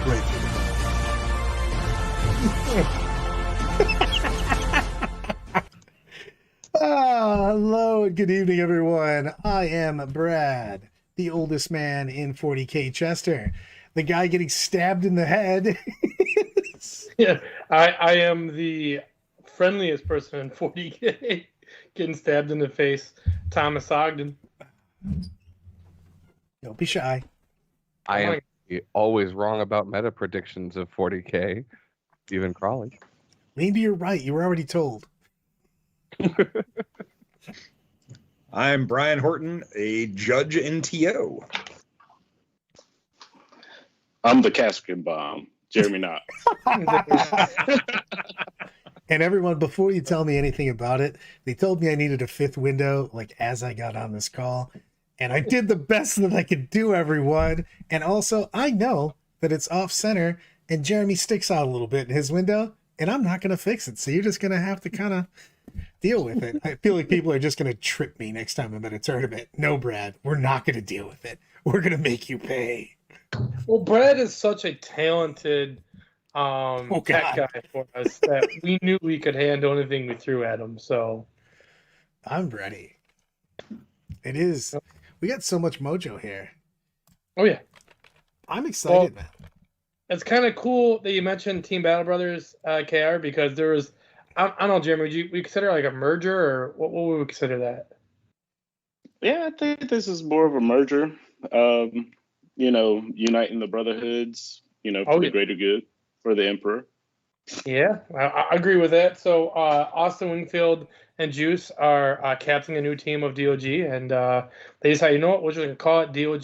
right there. Hello and good evening, everyone. I am Brad, the oldest man in 40K Chester, the guy getting stabbed in the head. Yeah, I am the friendliest person in 40K, getting stabbed in the face, Thomas Ogden. Don't be shy. I Come am always wrong about meta predictions of 40K, even Crawley. Maybe you're right. You were already told. I'm Brian Horton, a judge in TO. I'm the Caskin Bomb, Jeremy Knott. And everyone, before you tell me anything about it, they told me I needed a fifth window, like as I got on this call. And I did the best that I could do, everyone. And also, I know that it's off center and Jeremy sticks out a little bit in his window, and I'm not going to fix it. So you're just going to have to kind of deal with it. I feel like people are just going to trip me next time I'm at a tournament. No, Brad, we're not going to deal with it. We're going to make you pay. Well, Brad is such a talented tech guy for us that we knew we could handle anything we threw at him. So I'm ready. It is. We got so much mojo here. Oh, yeah. I'm excited, man. It's kind of cool that you mentioned Team Battle Brothers, KR, because there was, I don't know, Jeremy, would we consider like a merger, or what would we consider that? Yeah, I think this is more of a merger. Uniting the brotherhoods, for the greater good, for the Emperor. Yeah, I agree with that. So Austin Wingfield and Juice are captaining a new team of DOG, and they decided, you know what, we're just going to call it DOG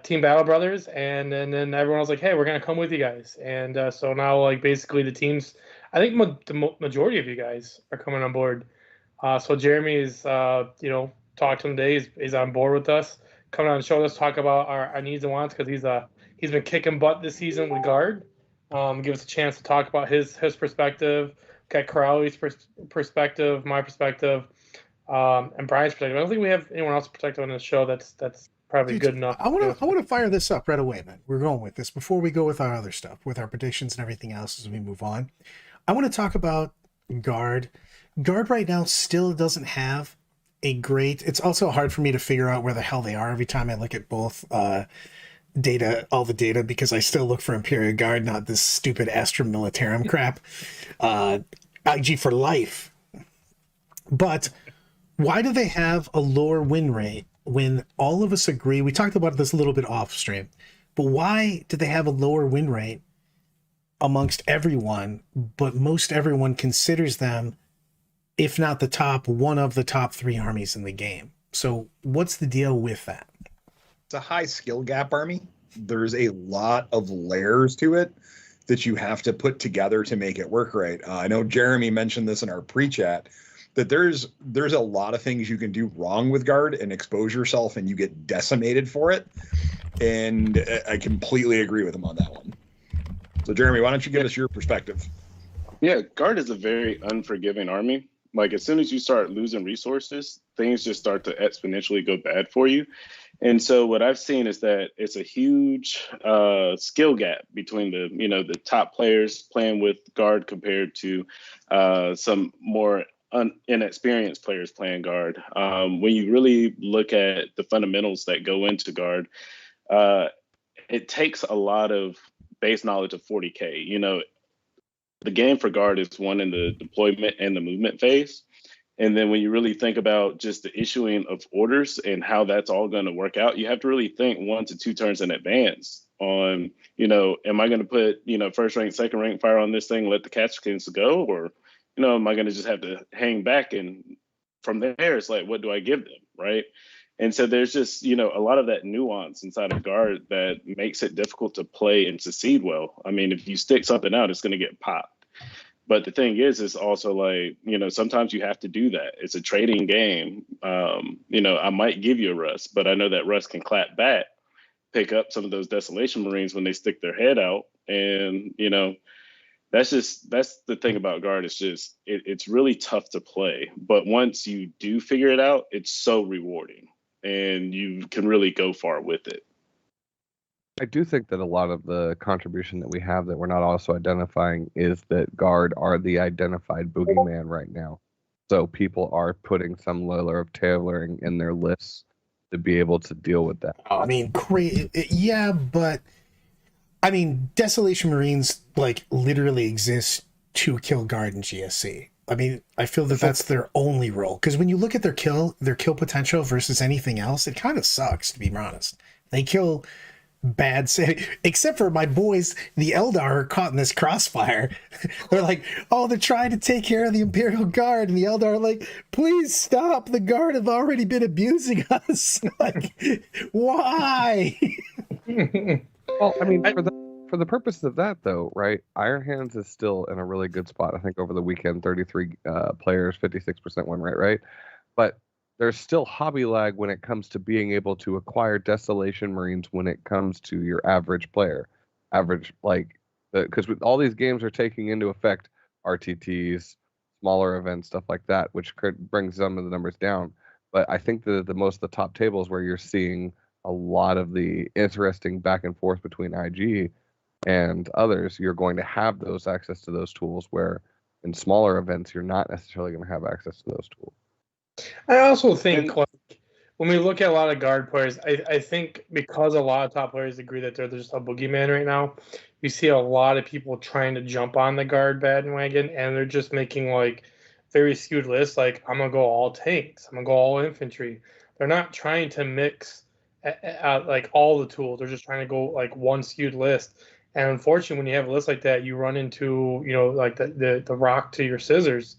Team Battle Brothers, and then everyone was like, hey, we're going to come with you guys. And so now, like, basically the teams, I think the majority of you guys are coming on board. So Jeremy is, talked to him today. He's on board with us, coming on and showing us, talk about our needs and wants, because he's been kicking butt this season with guard. Give us a chance to talk about his perspective, get Crowley's perspective, my perspective, and Brian's perspective. I don't think we have anyone else's perspective on this show that's probably good enough. I want to fire this up right away, man. We're going with this before we go with our other stuff, with our predictions and everything else as we move on. I want to talk about guard. Guard right now still doesn't have a great. It's also hard for me to figure out where the hell they are every time I look at both all the data, because I still look for Imperial Guard, not this stupid Astra Militarum crap. IG for life. But why do they have a lower win rate when all of us agree? We talked about this a little bit off stream, but why do they have a lower win rate amongst everyone, but most everyone considers them, if not the top, one of the top three armies in the game? So what's the deal with that? It's a high skill gap army. There's a lot of layers to it that you have to put together to make it work right. I know Jeremy mentioned this in our pre-chat, that there's a lot of things you can do wrong with guard and expose yourself and you get decimated for it. And I completely agree with him on that one. So Jeremy, why don't you give us your perspective? Yeah, guard is a very unforgiving army. Like, as soon as you start losing resources, things just start to exponentially go bad for you. And so what I've seen is that it's a huge skill gap between the top players playing with guard compared to some more inexperienced players playing guard. When you really look at the fundamentals that go into guard, it takes a lot of base knowledge of 40K. The game for guard is one in the deployment and the movement phase. And then when you really think about just the issuing of orders and how that's all going to work out, you have to really think 1 to 2 turns in advance on, am I going to put, first rank, second rank fire on this thing, let the catchkins go? Or, am I going to just have to hang back? And from there, it's like, what do I give them? Right. And so there's just, a lot of that nuance inside of guard that makes it difficult to play and succeed well. I mean, if you stick something out, it's going to get popped. But the thing is, it's also like, sometimes you have to do that. It's a trading game. I might give you a Rust, but I know that Rust can clap back, pick up some of those Desolation Marines when they stick their head out. And, that's the thing about guard. It's just, it's really tough to play. But once you do figure it out, it's so rewarding and you can really go far with it. I do think that a lot of the contribution that we have that we're not also identifying is that guard are the identified boogeyman right now. So people are putting some level of tailoring in their lists to be able to deal with that. I mean, yeah, but I mean, Desolation Marines like literally exist to kill guard in GSC. I mean, I feel that that's their only role, because when you look at their kill potential versus anything else, it kind of sucks, to be honest. They kill bad city, except for my boys, the Eldar, are caught in this crossfire. They're like, oh, they're trying to take care of the Imperial Guard, and the Eldar are like, please stop, the Guard have already been abusing us. Like, why? Well, I mean, for the purpose of that, though, right? Iron Hands is still in a really good spot. I think over the weekend, 33 players, 56% win rate, right? But there's still hobby lag when it comes to being able to acquire Desolation Marines when it comes to your average player. Average, like, because all these games are taking into effect RTTs, smaller events, stuff like that, which could bring some of the numbers down. But I think the most of the top tables where you're seeing a lot of the interesting back and forth between IG and others, you're going to have those access to those tools, where in smaller events, you're not necessarily going to have access to those tools. I also think like, when we look at a lot of guard players, I think because a lot of top players agree that they're just a boogeyman right now, you see a lot of people trying to jump on the guard bandwagon, and they're just making like very skewed lists. Like, I'm going to go all tanks, I'm going to go all infantry. They're not trying to mix like all the tools. They're just trying to go like one skewed list. And unfortunately, when you have a list like that, you run into, like the rock to your scissors.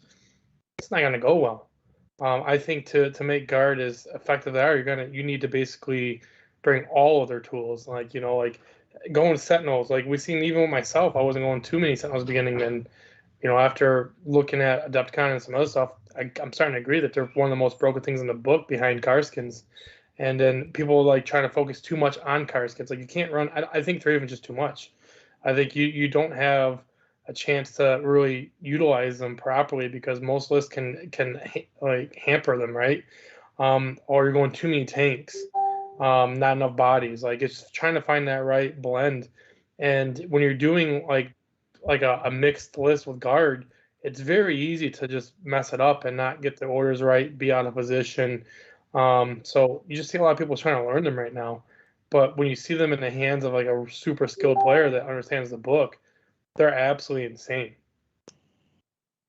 It's not going to go well. I think to make guard as effective they are, you need to basically bring all of their tools. Like, like going sentinels. Like we've seen, even with myself, I wasn't going too many sentinels beginning. And after looking at Adepticon and some other stuff, I'm starting to agree that they're one of the most broken things in the book behind Karskins. And then people like trying to focus too much on Karskins. Like, you can't run. I think 3 of them is just too much. I think you don't have a chance to really utilize them properly, because most lists can like hamper them, right? Or you're going too many tanks, not enough bodies. Like, it's trying to find that right blend. And when you're doing like a mixed list with guard, it's very easy to just mess it up and not get the orders right, be out of position. So you just see a lot of people trying to learn them right now. But when you see them in the hands of like a super skilled player that understands the book, they're absolutely insane.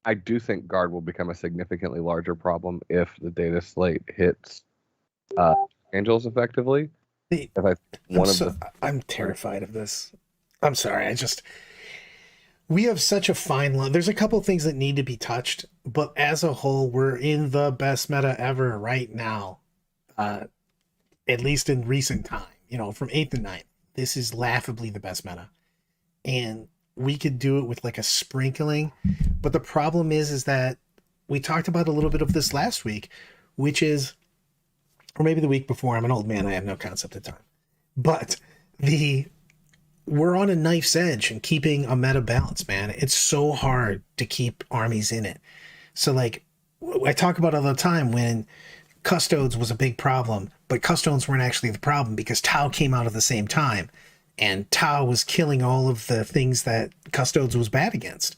I do think guard will become a significantly larger problem if the data slate hits angels effectively. I'm terrified of this. I'm sorry. We have such a fine line. There's a couple of things that need to be touched, but as a whole, we're in the best meta ever right now. At least in recent time, from 8th to 9th, this is laughably the best meta. And we could do it with like a sprinkling, but the problem is that we talked about a little bit of this last week, which is, or maybe the week before. I'm an old man, I have no concept of time, but we're on a knife's edge and keeping a meta balance, man. It's so hard to keep armies in it. So like I talk about all the time, when Custodes was a big problem, but Custodes weren't actually the problem, because Tau came out at the same time, and Tau was killing all of the things that Custodes was bad against.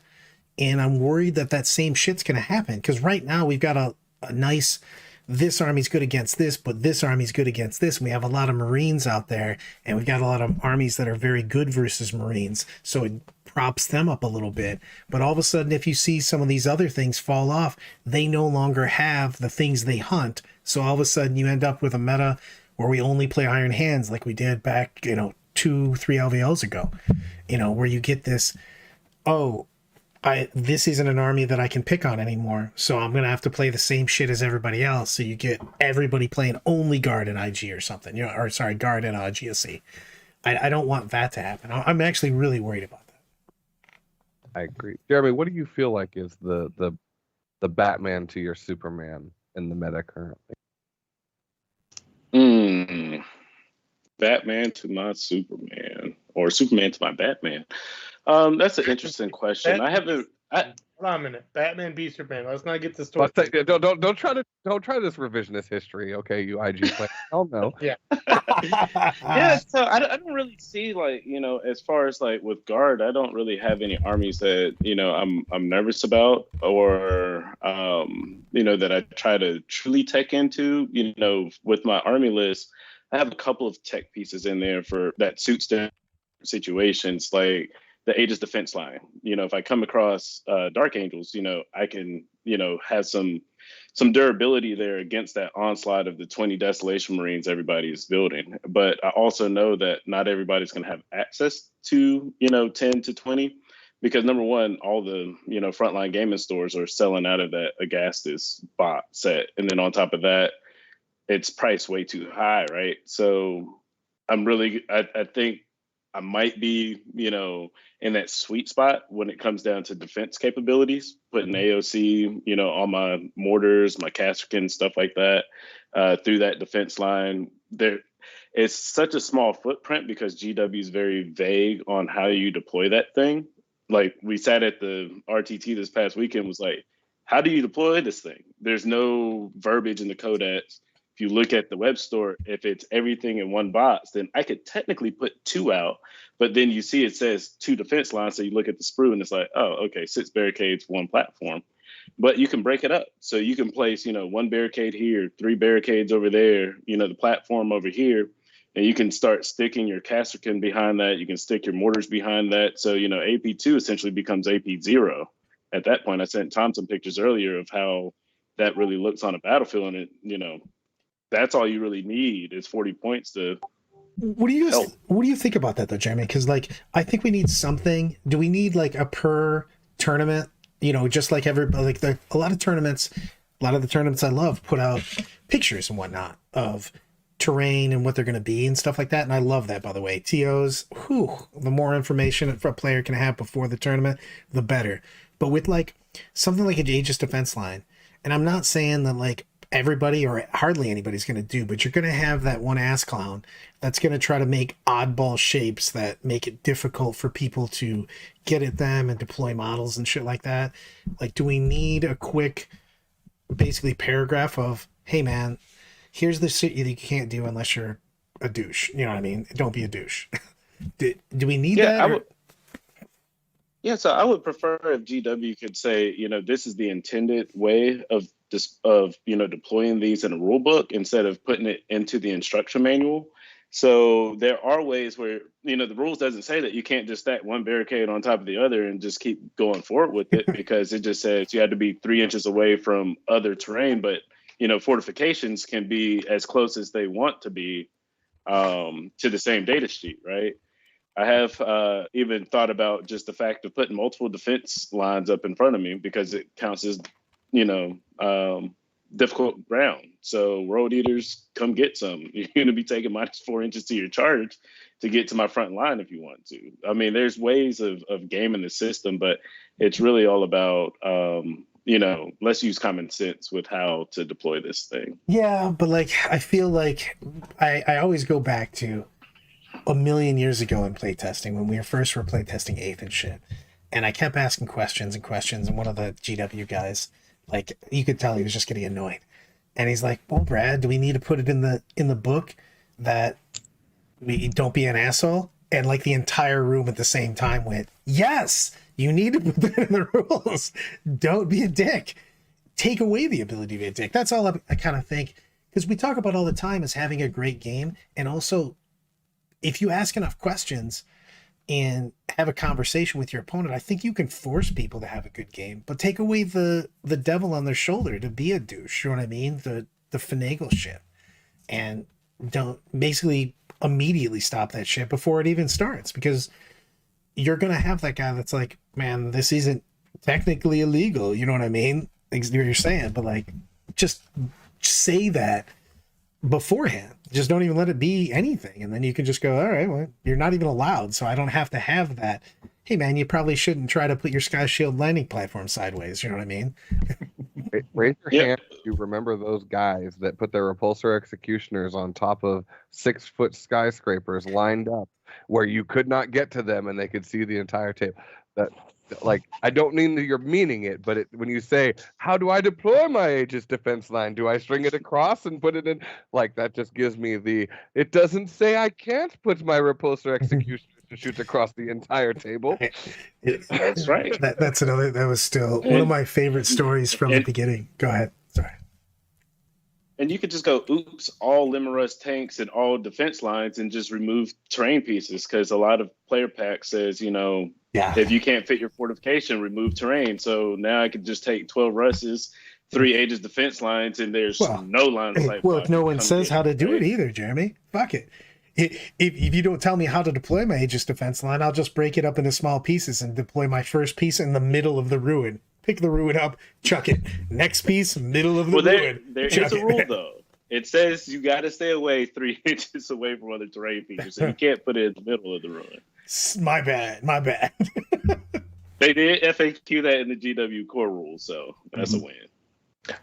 And I'm worried that same shit's going to happen, because right now we've got a nice, this army's good against this, but this army's good against this. And we have a lot of Marines out there, and we've got a lot of armies that are very good versus Marines. So it props them up a little bit. But all of a sudden, if you see some of these other things fall off, they no longer have the things they hunt. So all of a sudden you end up with a meta where we only play Iron Hands like we did back, 2-3 LVLs ago, where you get this, this isn't an army that I can pick on anymore, so I'm going to have to play the same shit as everybody else. So you get everybody playing only guard in IG or something, guard in GSC. I don't want that to happen. I'm actually really worried about that. I agree. Jeremy, what do you feel like is the Batman to your Superman in the meta currently? Batman to my Superman, or Superman to my Batman. That's an interesting question. I haven't Hold on a minute. Batman v Superman. Let's not get this Don't twisted. don't try this revisionist history, okay? You IG players. Hell no. Yeah. Yeah, so I don't really see, like, as far as like with guard, I don't really have any armies that I'm nervous about, or that I try to truly tech into. With my army list, I have a couple of tech pieces in there for that suits the situations, like the Aegis defense line. If I come across Dark Angels, I can have some durability there against that onslaught of the 20 Desolation Marines everybody is building. But I also know that not everybody's going to have access to 10 to 20, because number one, all the frontline gaming stores are selling out of that Agastus bot set, and then on top of that, it's priced way too high, right? So I think I might be, in that sweet spot when it comes down to defense capabilities, putting AOC, on my mortars, my Castrican, stuff like that, through that defense line. It's such a small footprint because GW is very vague on how you deploy that thing. Like, we sat at the RTT this past weekend, was like, how do you deploy this thing? There's no verbiage in the codex. If you look at the web store, if it's everything in one box, then I could technically put 2 out, but then you see it says 2 defense lines. So you look at the sprue and it's like, oh, okay, 6 barricades, 1 platform. But you can break it up. So you can place, 1 barricade here, 3 barricades over there, the platform over here. And you can start sticking your Castrican behind that. You can stick your mortars behind that. So, AP2 essentially becomes AP0. At that point, I sent Tom some pictures earlier of how that really looks on a battlefield. And that's all you really need is 40 points to What do you think about that though, Jeremy? Because I think we need something. Do we need like a per tournament? Just like everybody, a lot of the tournaments I love put out pictures and whatnot of terrain and what they're going to be and stuff like that. And I love that, by the way. TOs, the more information a player can have before the tournament, the better. But with something like an Aegis defense line, and I'm not saying that everybody or hardly anybody's going to do, but you're going to have that one ass clown that's going to try to make oddball shapes that make it difficult for people to get at them and deploy models and shit like that. Do we need a quick, basically paragraph of, hey man, here's the shit you can't do unless you're a douche. You know what I mean? Don't be a douche. do we need that? So I would prefer if GW could say, this is the intended way of deploying these in a rule book instead of putting it into the instruction manual. So there are ways where, the rules doesn't say that you can't just stack 1 barricade on top of the other and just keep going forward with it, because it just says you had to be 3 inches away from other terrain. But, fortifications can be as close as they want to be to the same data sheet, right? I have even thought about just the fact of putting multiple defense lines up in front of me, because it counts as, difficult ground. So road eaters, come get some. You're going to be taking -4 inches to your charge to get to my front line if you want to. I mean, there's ways of gaming the system, but it's really all about, let's use common sense with how to deploy this thing. Yeah, but I feel like I always go back to a million years ago in playtesting when we were playtesting 8th and shit. And I kept asking questions, and one of the GW guys, you could tell he was just getting annoyed. And he's like, well, Brad, do we need to put it in the book that we don't be an asshole? And the entire room at the same time went, yes, you need to put that in the rules. Don't be a dick. Take away the ability to be a dick. That's all I kind of think. Because we talk about all the time as having a great game. And also, if you ask enough questions and have a conversation with your opponent, I think you can force people to have a good game, but take away the devil on their shoulder to be a douche. You know what I mean? The finagle shit, and don't basically immediately stop that shit before it even starts, because you're going to have that guy that's like, man, this isn't technically illegal. You know what I mean? You're saying, but just say that beforehand. Just don't even let it be anything, and then you can just go, all right, well, you're not even allowed, so I don't have to have that. Hey man, you probably shouldn't try to put your Sky Shield landing platform sideways. You know what I mean? Raise your hand if you remember those guys that put their repulsor executioners on top of 6-foot skyscrapers lined up where you could not get to them and they could see the entire tape. like I don't mean that you're meaning it, but when you say, "How do I deploy my Aegis defense line? Do I string it across and put it in?" Like that just gives me the. It doesn't say I can't put my repulsor executioner to shoot across the entire table. That's right. That's another. That was still one of my favorite stories from the beginning. Go ahead. Sorry. And you could just go, oops, all Limerus tanks and all defense lines and just remove terrain pieces, because a lot of player pack says, if you can't fit your fortification, remove terrain. So now I could just take 12 Russes, 3 Aegis defense lines, and there's no line of sight. Well, if no one says how to do it either, Jeremy, fuck it. If you don't tell me how to deploy my Aegis defense line, I'll just break it up into small pieces and deploy my first piece in the middle of the ruin. Pick the ruin up, chuck it. Next piece, middle of the ruin. There is a rule, though. It says you got to stay away 3 inches away from other terrain features, so you can't put it in the middle of the ruin. My bad. They did FAQ that in the GW core rules, so that's a win.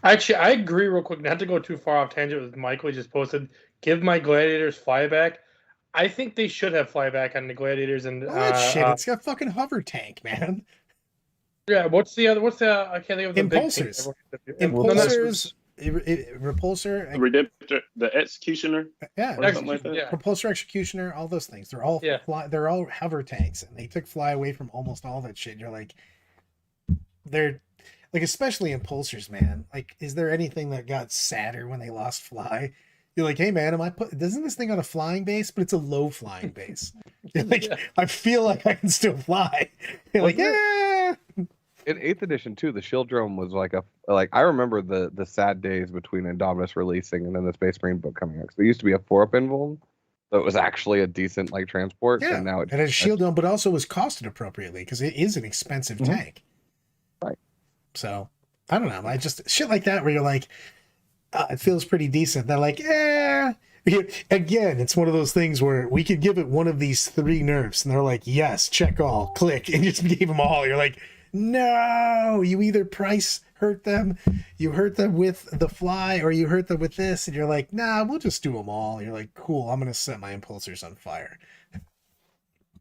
Actually, I agree real quick, not to go too far off tangent with Michael. He just posted, give my gladiators flyback. I think they should have flyback on the gladiators. And shit, it's got fucking hover tank, man. Yeah, what's the I can't think of the Impulsors. Impulsors. Repulsor, Redemptor, the Executioner, something like that. Yeah. Repulsor, Executioner, all those things. They're all they're all hover tanks, and they took fly away from almost all that shit. You're like, they're like, especially Impulsors, man. Like, is there anything that got sadder when they lost fly? You're like, hey man, isn't this thing on a flying base? But it's a low flying base. You're like, I feel like I can still fly. You're like, yeah. In 8th edition too, the shield drone was like I remember the sad days between Indominus releasing and then the Space Marine book coming out. There used to be a 4-up invuln, so it was actually a decent transport. Yeah, and now it has a shield drone, but also was costed appropriately because it is an expensive tank. Right. So I don't know. I just shit like that where you're like, it feels pretty decent. They're like, Again, it's one of those things where we could give it one of these 3 nerfs, and they're like, yes, check all, click, and just gave them all. You're like, no, you either price hurt them, you hurt them with the fly, or you hurt them with this, and you're like, nah, we'll just do them all. You're like, cool, I'm gonna set my impulsors on fire.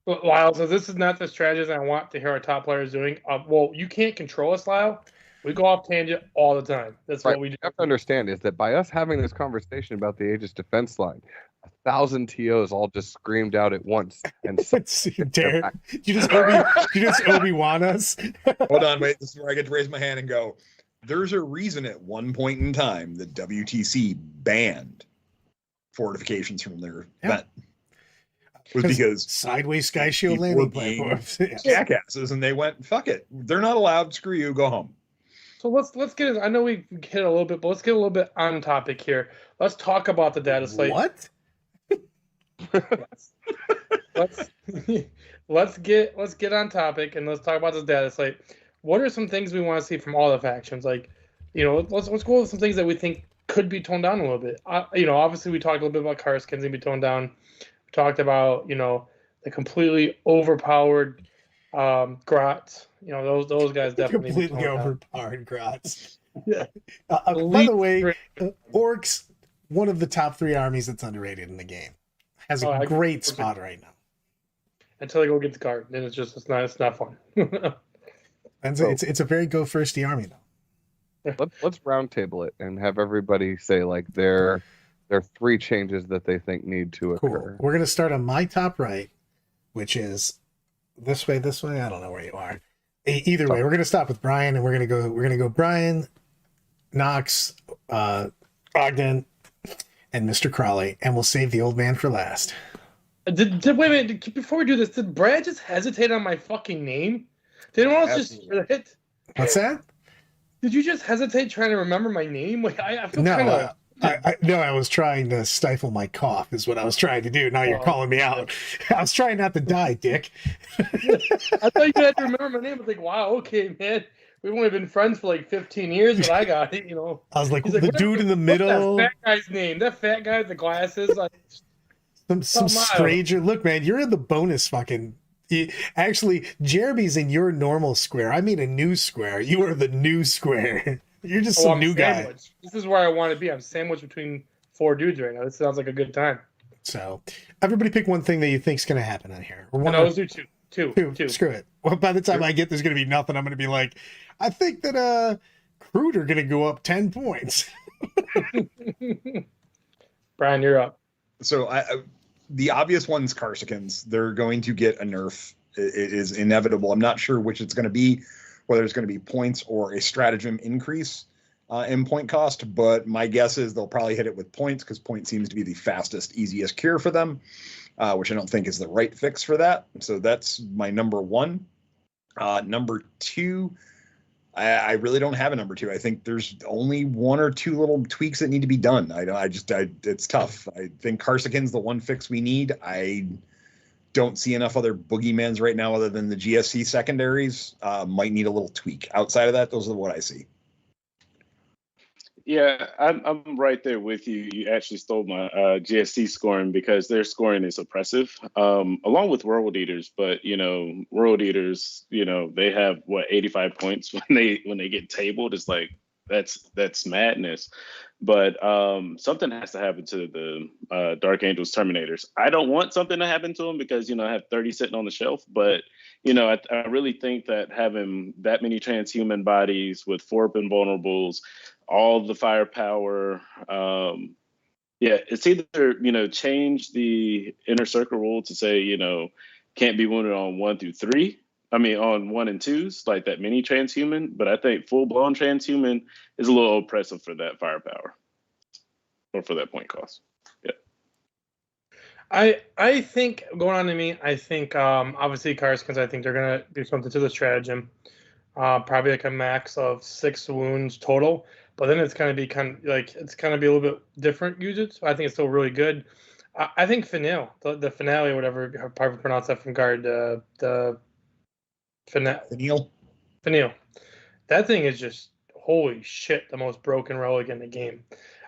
Lyle, so this is not the strategy I want to hear our top players doing. Well, you can't control us, Lyle. We go off tangent all the time. That's what we do. You have to understand is that by us having this conversation about the Aegis defense line, 1,000 TOs all just screamed out at once. And you just Obi-Wan us. Hold on, wait. This is where I get to raise my hand and go, there's a reason at one point in time that WTC banned fortifications from their event. Was because sideways sky shield landing platforms. Jackasses, and they went, fuck it. They're not allowed. Screw you. Go home. So let's get it. I know we hit a little bit, but let's get a little bit on topic here. Let's talk about the Dataslate. What? let's get on topic and let's talk about this Dataslate. What are some things we want to see from all the factions? Like, let's go with some things that we think could be toned down a little bit. Obviously we talked a little bit about Karskins and be toned down. We talked about the completely overpowered Grots. Those guys definitely completely overpowered Grots. Yeah. By the way, Orcs, one of the top 3 armies that's underrated in the game, has a great spot right now. Until they go get the card, then it's not fun. And it's a very go firsty army though. Let's roundtable it and have everybody say like their 3 changes that they think need to occur. Cool. We're gonna start on my top right, which is this way. I don't know where you are. Either way, we're gonna stop with Brian, and we're gonna go Brian, Knox, Ogden, and Mr. Crawley, and we'll save the old man for last. Wait a minute, before we do this, did Brad just hesitate on my fucking name? Did anyone else just hear it? What's that? Did you just hesitate trying to remember my name? Like I feel kind of. I was trying to stifle my cough is what I was trying to do. Now you're calling me out. I was trying not to die, Dick. I thought you had to remember my name. I was like, wow, okay, man. We've only been friends for like 15 years, but I got it, I was like, the dude in the middle. That fat guy's name. That fat guy with the glasses. Some stranger. Look, man, you're in the bonus fucking... Actually, Jeremy's in your normal square. I mean a new square. You are the new square. You're just some new guy. This is where I want to be. I'm sandwiched between 4 dudes right now. This sounds like a good time. So, everybody pick one thing that you think's going to happen on here. Let's do 2. Two. Screw it. Well, by the time I get there's going to be nothing. I'm going to be like, I think that Crude are going to go up 10 points. Brian, you're up. So the obvious one's Karsikins. They're going to get a nerf. It is inevitable. I'm not sure which it's going to be, whether it's going to be points or a stratagem increase in point cost. But my guess is they'll probably hit it with points because point seems to be the fastest, easiest cure for them, which I don't think is the right fix for that. So that's my number one. Number two, I really don't have a number two. I think there's only one or two little tweaks that need to be done. It's tough. I think Karsikin's the one fix we need. I don't see enough other boogeymans right now other than the GSC secondaries. Might need a little tweak. Outside of that, those are what I see. Yeah, I'm right there with you. You actually stole my GSC scoring because their scoring is oppressive, along with World Eaters. But World Eaters, they have 85 points when they get tabled. It's like that's madness. But something has to happen to the Dark Angels Terminators. I don't want something to happen to them because I have 30 sitting on the shelf. But I really think that having that many transhuman bodies with 4 invulnerables, all the firepower, it's either change the inner circle rule to say can't be wounded on 1 through 3. I mean on 1 and 2s, like that mini transhuman. But I think full blown transhuman is a little oppressive for that firepower or for that point cost. Yeah. I think going on to me, I think obviously Karskins, I think they're gonna do something to the stratagem. Probably like a max of 6 wounds total. But then it's gonna be it's gonna be a little bit different usage. I think it's still really good. I think Finale, the finale, whatever how you pronounce that from Guard, the Finial. That thing is just holy shit, the most broken relic in the game.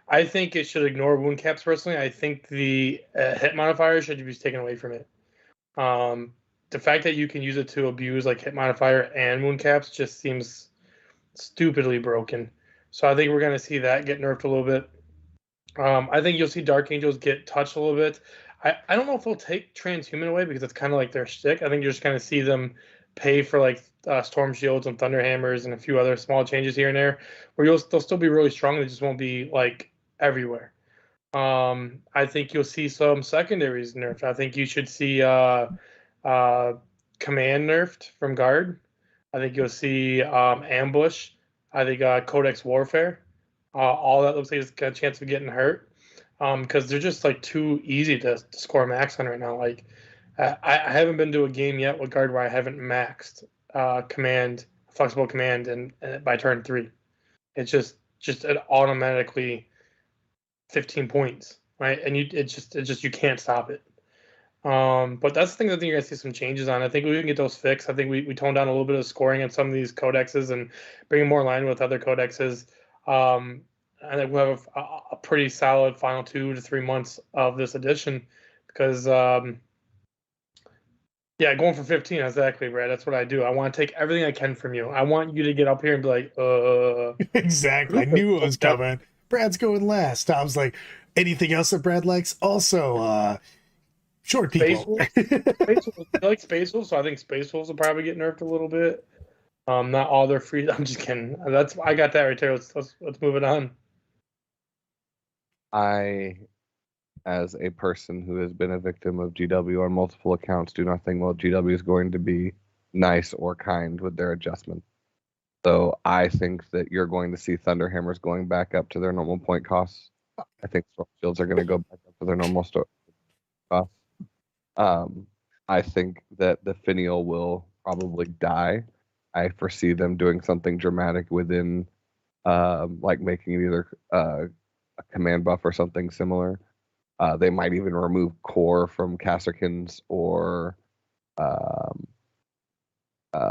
I think it should ignore wound caps personally. I think the hit modifier should be taken away from it. The fact that you can use it to abuse like hit modifier and wound caps just seems stupidly broken. So I think we're going to see that get nerfed a little bit. I think you'll see Dark Angels get touched a little bit. I don't know if they'll take Transhuman away because it's kind of like their shtick. I think you're just going to see them pay for like Storm Shields and Thunder Hammers and a few other small changes here and there, where they'll still be really strong. They just won't be like everywhere. I think you'll see some secondaries nerfed. I think you should see Command nerfed from Guard. I think you'll see Ambush. I think Codex Warfare. All that looks like it's got a chance of getting hurt because they're just like too easy to score max on right now. Like I haven't been to a game yet with Guard where I haven't maxed flexible command, and by turn 3, it's just an automatically 15 points, right? And it's just you can't stop it. But that's the thing I think you're gonna see some changes on. I think we can get those fixed. I think we toned down a little bit of scoring on some of these codexes and bring them more in line with other codexes. I think we'll have a pretty solid final 2 to 3 months of this edition because going for 15, exactly, Brad. That's what I do. I want to take everything I can from you. I want you to get up here and be like, Exactly. I knew it was coming. Brad's going last. Tom's like, anything else that Brad likes? Also, short people. I like Space Wolves, so I think Space Wolves will probably get nerfed a little bit. Not all their free. I'm just kidding. I got that right there. Let's move it on. I, as a person who has been a victim of GW on multiple accounts, do not think GW is going to be nice or kind with their adjustment. So I think that you're going to see Thunder Hammers going back up to their normal point costs. I think Storm Shields are going to go back up to their normal costs. I think that the Finial will probably die. I foresee them doing something dramatic within, like making it either a command buff or something similar. They might even remove core from Kasserkins or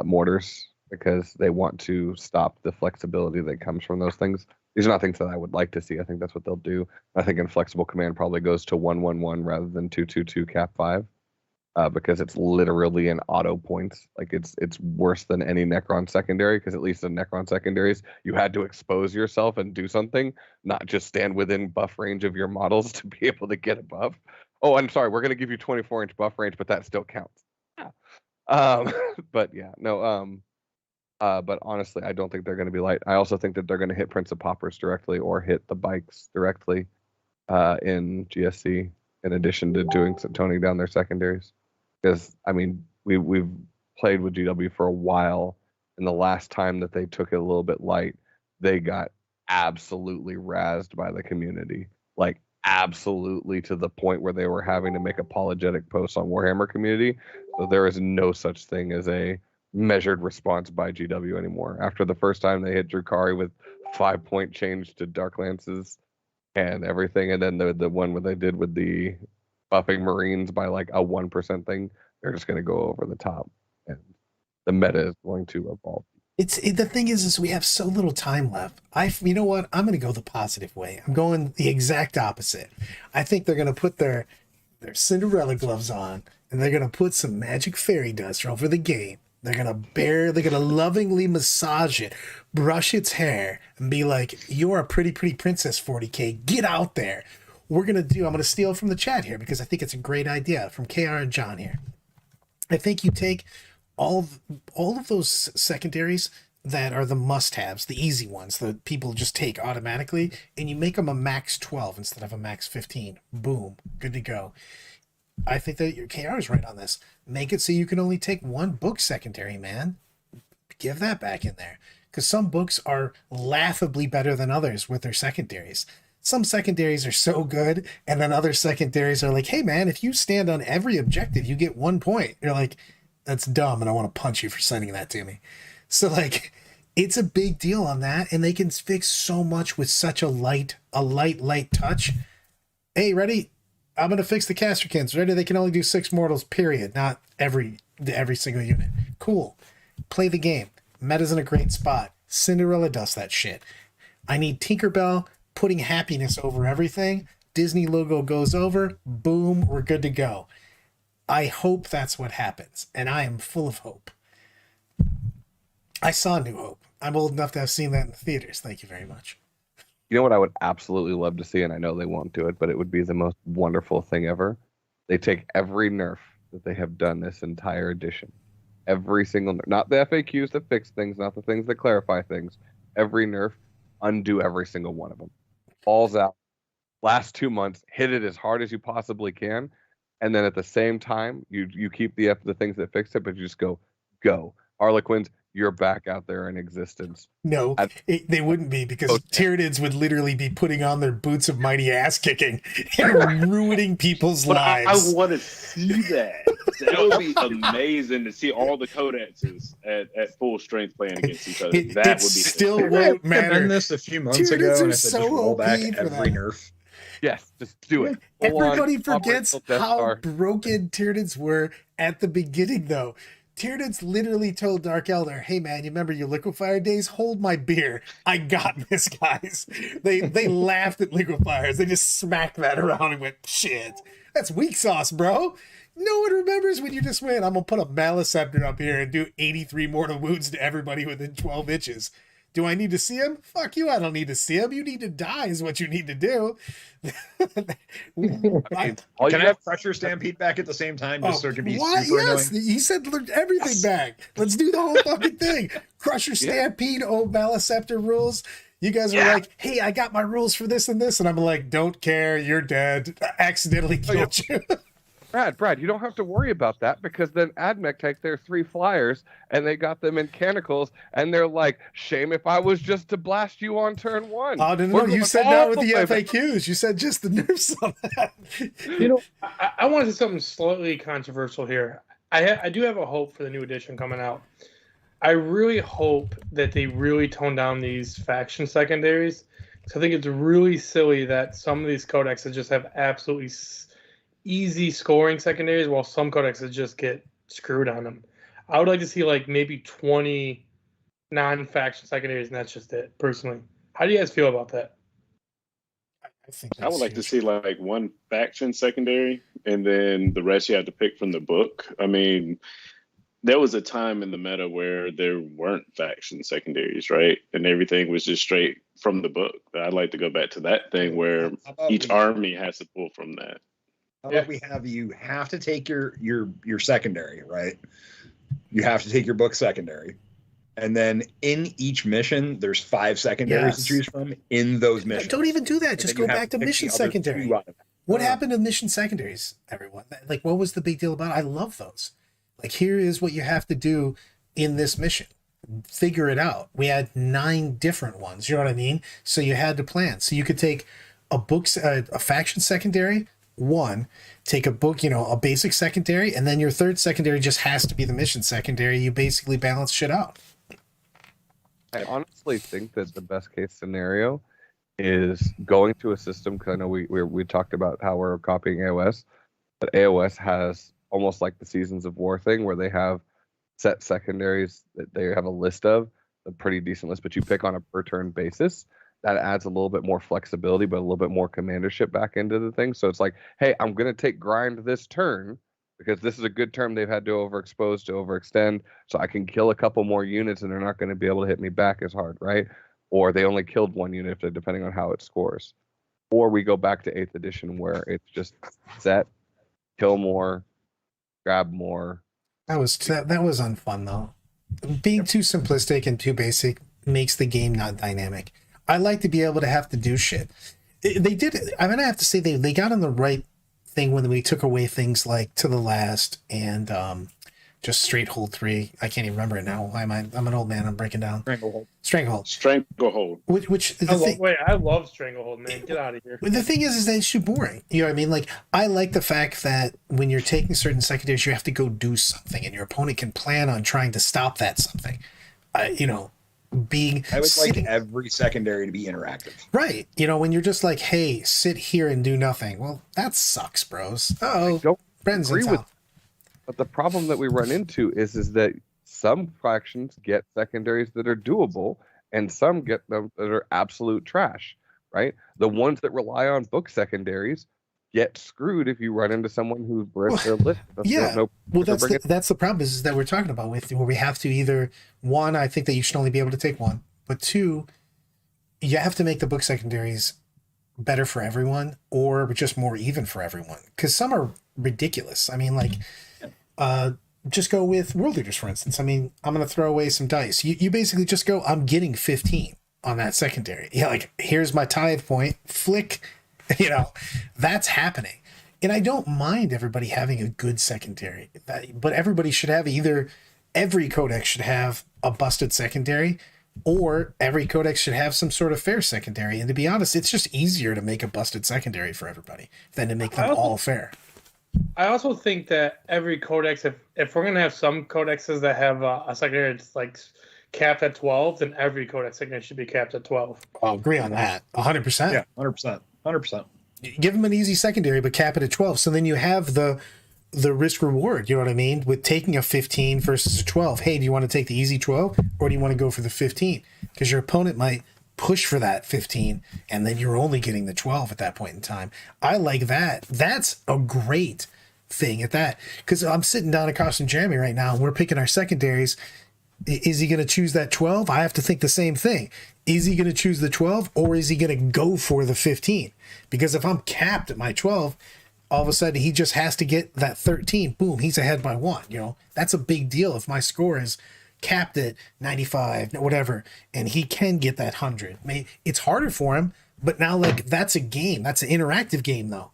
mortars because they want to stop the flexibility that comes from those things. These are not things that I would like to see. I think that's what they'll do. I think Inflexible Command probably goes to 1/1/1 rather than 2/2/2 Cap 5 because it's literally an auto points. Like it's worse than any Necron secondary because at least in Necron secondaries you had to expose yourself and do something, not just stand within buff range of your models to be able to get a buff. Oh, I'm sorry, we're going to give you 24-inch buff range, but that still counts. Yeah. But yeah, no. But honestly, I don't think they're going to be light. I also think that they're going to hit Prince of Poppers directly or hit the bikes directly in GSC, in addition to toning down their secondaries. Because I mean, we've played with GW for a while, and the last time that they took it a little bit light, they got absolutely razzed by the community, like absolutely to the point where they were having to make apologetic posts on Warhammer community. So there is no such thing as a measured response by GW anymore. After the first time they hit Drukari with 5-point change to Dark Lances and everything, and then the one where they did with the buffing Marines by like a 1% thing, they're just going to go over the top, and the meta is going to evolve. The thing is we have so little time left. You know what? I'm going to go the positive way. I'm going the exact opposite. I think they're going to put their Cinderella gloves on, and they're going to put some magic fairy dust over the game. They're going to lovingly massage it, brush its hair, and be like, "You're a pretty, pretty princess, 40K. Get out there." I'm going to steal from the chat here because I think it's a great idea from KR and John here. I think you take all of those secondaries that are the must-haves, the easy ones that people just take automatically, and you make them a max 12 instead of a max 15. Boom. Good to go. I think that your KR is right on this. Make it so you can only take one book secondary, man. Give that back in there. Because some books are laughably better than others with their secondaries. Some secondaries are so good, and then other secondaries are like, hey, man, if you stand on every objective, you get 1 point. You're like, that's dumb, and I want to punch you for sending that to me. So, like, it's a big deal on that, and they can fix so much with such a light touch. Hey, ready? I'm going to fix the casterkins. Ready? They can only do 6 mortals, period. Not every single unit. Cool. Play the game. Meta's in a great spot. Cinderella does that shit. I need Tinkerbell putting happiness over everything. Disney logo goes over. Boom. We're good to go. I hope that's what happens. And I am full of hope. I saw New Hope. I'm old enough to have seen that in the theaters. Thank you very much. You know what I would absolutely love to see, and I know they won't do it, but it would be the most wonderful thing ever. They take every nerf that they have done this entire edition. Every single nerf. Not the FAQs that fix things, not the things that clarify things. Every nerf, undo every single one of them. Balls out. Last 2 months, hit it as hard as you possibly can. And then at the same time, you keep the things that fixed it, but you just go. Harlequins, you're back out there in existence. No, they wouldn't be, because Tyranids would literally be putting on their boots of mighty ass kicking and ruining people's lives. I want to see that. That would be amazing to see all the codexes at full strength playing against each other. That would be still won't matter. I've done this a few months ago, and I said so just roll back OP for every that. nerf. Yes, just do it. Everybody forgets how broken Tyranids were at the beginning, though. Tyranids literally told Dark Elder, hey man, you remember your liquefier days? Hold my beer. I got this, guys. They laughed at liquefiers. They just smacked that around and went, shit, that's weak sauce, bro. No one remembers when you just went, I'm going to put a Maleceptor up here and do 83 mortal wounds to everybody within 12 inches. Do I need to see him? Fuck you, I don't need to see him. You need to die is what you need to do. Can I have Pressure Stampede back at the same time just so it can be super yes, annoying? He said everything back. Let's do the whole fucking thing. Crusher Stampede, Maleceptor rules. You guys are like, hey, I got my rules for this and this. And I'm like, don't care. You're dead. I accidentally killed you. Brad, you don't have to worry about that, because then Admech take their 3 flyers and they got them in Canicles, and they're like, shame if I was just to blast you on turn 1. Oh, no, you said that with the FAQs. You said just the nerfs on that. You know, I want to say something slightly controversial here. I do have a hope for the new edition coming out. I really hope that they really tone down these faction secondaries. So I think it's really silly that some of these codexes just have absolutely easy scoring secondaries, while some codexes just get screwed on them. I would like to see like maybe 20 non-faction secondaries, and that's just it, personally. How do you guys feel about that? I would like to see like 1 faction secondary, and then the rest you have to pick from the book. I mean, there was a time in the meta where there weren't faction secondaries, right? And everything was just straight from the book. I'd like to go back to that thing where each army has to pull from that. How about we have you have to take your secondary, right? you have to take your book secondary. And then in each mission, there's 5 secondaries to choose from in those missions. Don't even do that. Just go back to mission secondary. What happened to mission secondaries, everyone? Like, what was the big deal about it? I love those. Like, here is what you have to do in this mission. Figure it out. We had 9 different ones. You know what I mean? So you had to plan. So you could take a faction secondary, 1, take a book, a basic secondary, and then your third secondary just has to be the mission secondary. You basically balance shit out. I honestly think that the best case scenario is going to a system, because I know we talked about how we're copying AOS, but AOS has almost like the Seasons of War thing where they have set secondaries that they have a list of, a pretty decent list, but you pick on a per turn basis. That adds a little bit more flexibility, but a little bit more commandership back into the thing. So it's like, hey, I'm going to take grind this turn because this is a good turn they've had to overexpose, to overextend, so I can kill a couple more units and they're not going to be able to hit me back as hard, right? Or they only killed 1 unit, depending on how it scores. Or we go back to 8th edition where it's just set, kill more, grab more. That was unfun though. Being too simplistic and too basic makes the game not dynamic. I like to be able to have to do shit. They did it. I'm gonna have to say they got on the right thing when we took away things like To the Last and just straight hold 3. I can't even remember it now. I'm an old man. I'm breaking down. Stranglehold. Which I love Stranglehold, man. Get out of here. The thing is that it's too boring. You know what I mean? Like, I like the fact that when you're taking certain secondaries, you have to go do something, and your opponent can plan on trying to stop that something. I would like every secondary to be interactive. Right. When you're just like, hey, sit here and do nothing. Well, that sucks, bros. Oh, Bren's in town. But the problem that we run into is that some factions get secondaries that are doable, and some get them that are absolute trash, right? The ones that rely on book secondaries get screwed if you run into someone who's breaks their list. That's the problem is that we're talking about where we have to either, 1, I think that you should only be able to take 1, but 2, you have to make the book secondaries better for everyone or just more even for everyone, because some are ridiculous. I mean, like, just go with World Leaders, for instance. I mean, I'm going to throw away some dice. You basically just go, I'm getting 15 on that secondary. Yeah, like, here's my tithe point, flick, that's happening. And I don't mind everybody having a good secondary, but everybody should have every codex should have a busted secondary, or every codex should have some sort of fair secondary. And to be honest, it's just easier to make a busted secondary for everybody than to make them all fair. I also think that every codex, if we're going to have some codexes that have a secondary that's like capped at 12, then every codex secondary should be capped at 12. I'll agree on that. 100%. Yeah, 100%. Give them an easy secondary, but cap it at 12. So then you have the risk reward, you know what I mean? With taking a 15 versus a 12. Hey, do you want to take the easy 12 or do you want to go for the 15? Because your opponent might push for that 15 and then you're only getting the 12 at that point in time. I like that. That's a great thing at that. Because I'm sitting down across from Jeremy right now and we're picking our secondaries. Is he going to choose that 12? I have to think the same thing. Is he going to choose the 12 or is he going to go for the 15? Because if I'm capped at my 12, all of a sudden he just has to get that 13. Boom, he's ahead by 1. That's a big deal if my score is capped at 95, whatever, and he can get that 100. It's harder for him, but now, like, that's a game. That's an interactive game, though.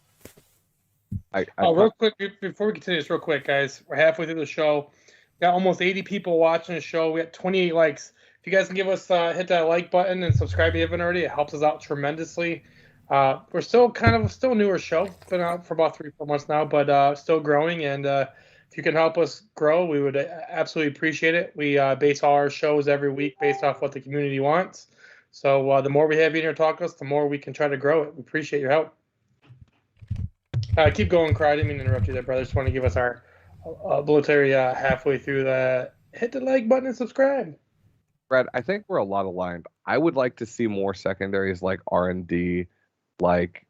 Real quick, before we continue this real quick, guys, we're halfway through the show. Got almost 80 people watching the show. We got 28 likes. If you guys can give us hit that like button and subscribe if you haven't already, it helps us out tremendously. We're still still a newer show. It's been out for about 3-4 months now, but still growing. And if you can help us grow, we would absolutely appreciate it. We base all our shows every week based off what the community wants. So the more we have you in here talking to us, the more we can try to grow it. We appreciate your help. Keep going, Cry. I didn't mean to interrupt you there, brother. Just want to give us our obligatory halfway through the hit the like button and subscribe. Brad, I think we're a lot aligned. I would like to see more secondaries like R&D, like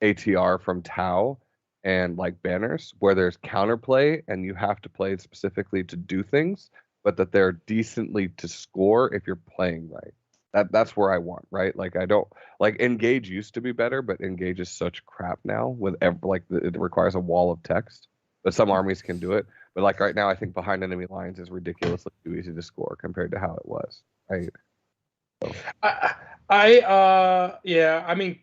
ATR from Tau, and like banners where there's counterplay and you have to play specifically to do things, but that they're decently to score if you're playing right. That's where I want, right? Like, I don't like Engage used to be better, but Engage is such crap now with it requires a wall of text, but some armies can do it. But like right now, I think behind enemy lines is ridiculously too easy to score compared to how it was. Right. So. Yeah, I mean,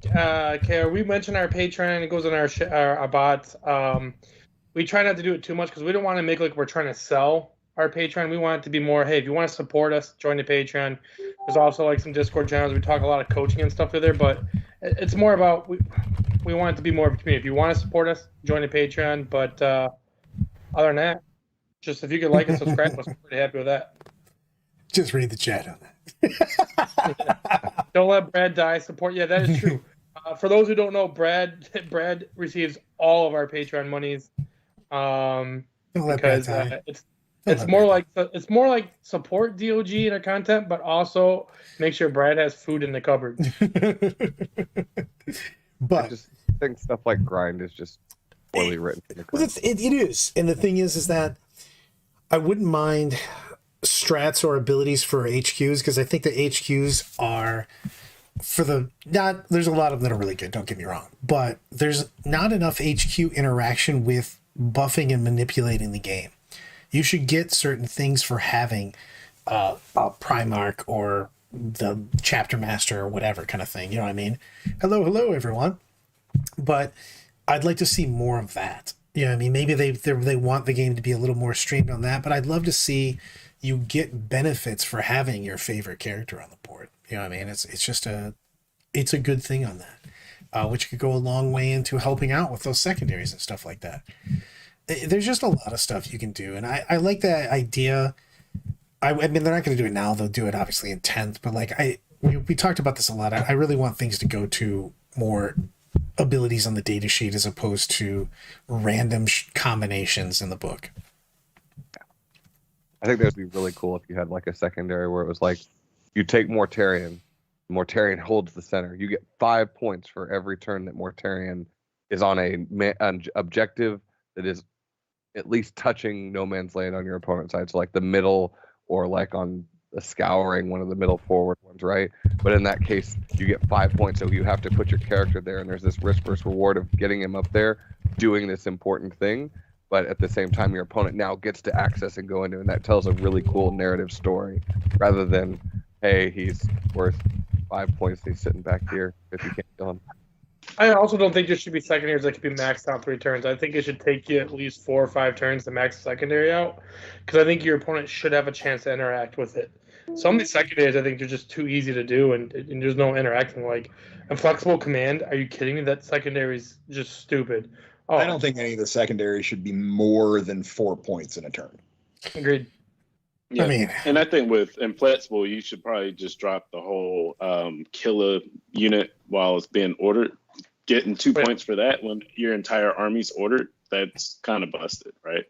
okay, we mentioned our Patreon. It goes on our bots. We try not to do it too much because we don't want to make like we're trying to sell our Patreon. We want it to be more, hey, if you want to support us, join the Patreon. There's also like some Discord channels. We talk a lot of coaching and stuff there, but it's more about we want it to be more of a community. If you want to support us, join the Patreon. But other than that, just if you could like and subscribe, we're pretty happy with that. Just read the chat on that. Don't let Brad die. Support. Yeah, that is true. For those who don't know, Brad receives all of our Patreon monies. Because it's more like support DOG and our content, but also make sure Brad has food in the cupboard. But I just think stuff like grind is just poorly written. Well, it is, and the thing is that I wouldn't mind strats or abilities for HQs because I think the HQs are there's a lot of them that are really good, don't get me wrong, but there's not enough HQ interaction with buffing and manipulating the game. You should get certain things for having a Primarch or the Chapter Master or whatever kind of thing. You know what I mean? Hello, everyone. But I'd like to see more of that. You know what I mean? Maybe they want the game to be a little more streamed on that, but I'd love to see you get benefits for having your favorite character on the board. You know what I mean? It's a good thing on that, which could go a long way into helping out with those secondaries and stuff like that. There's just a lot of stuff you can do, and I like that idea. I mean, they're not going to do it now; they'll do it obviously in 10th. But like we talked about this a lot. I really want things to go to more abilities on the data sheet as opposed to random combinations in the book. I think that would be really cool if you had like a secondary where it was like you take Mortarion holds the center. You get 5 points for every turn that Mortarion is on an objective that is at least touching no man's land on your opponent's side. So like the middle or like on the scouring, one of the middle forward ones, right? But in that case, you get 5 points. So you have to put your character there, and there's this risk versus reward of getting him up there, doing this important thing. But at the same time, your opponent now gets to access and go into, and that tells a really cool narrative story rather than, hey, he's worth 5 points and he's sitting back here if you can't kill him. I also don't think there should be secondaries that could be maxed out 3 turns. I think it should take you at least 4 or 5 turns to max the secondary out, because I think your opponent should have a chance to interact with it. Some of these secondaries, I think, they're just too easy to do, and there's no interacting. Like, Inflexible Command, are you kidding me? That secondary is just stupid. Oh, I don't think any of the secondaries should be more than 4 points in a turn. Agreed. Yeah, I mean, and I think with Inflexible, you should probably just drop the whole killer unit while it's being ordered. Getting 2 points for that when your entire army's ordered, that's kind of busted, right?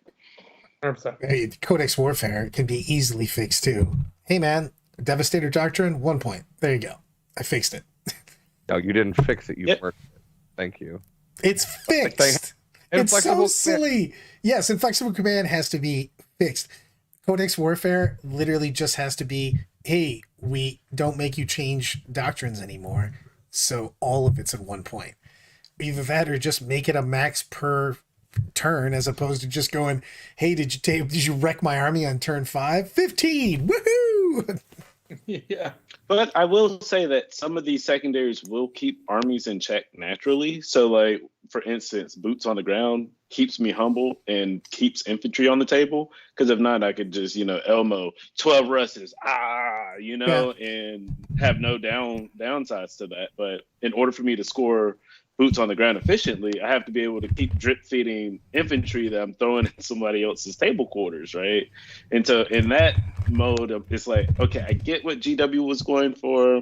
100%. Hey, Codex Warfare can be easily fixed too. Hey man, Devastator Doctrine, 1 point. There you go. I fixed it. No, you didn't fix it. You worked it. Thank you. It's fixed. It's so silly. Yes, Inflexible Command has to be fixed. Codex Warfare literally just has to be, hey, we don't make you change doctrines anymore, so all of it's at 1 point. Either that or just make it a max per turn as opposed to just going, hey, did you wreck my army on turn 5? 15! Woohoo! Yeah. But I will say that some of these secondaries will keep armies in check naturally. So, like, for instance, boots on the ground keeps me humble and keeps infantry on the table. Because if not, I could just, Elmo, 12 Russes, and have no downsides to that. But in order for me to score boots on the ground efficiently, I have to be able to keep drip feeding infantry that I'm throwing in somebody else's table quarters, right? And so in that mode, it's like, okay, I get what GW was going for.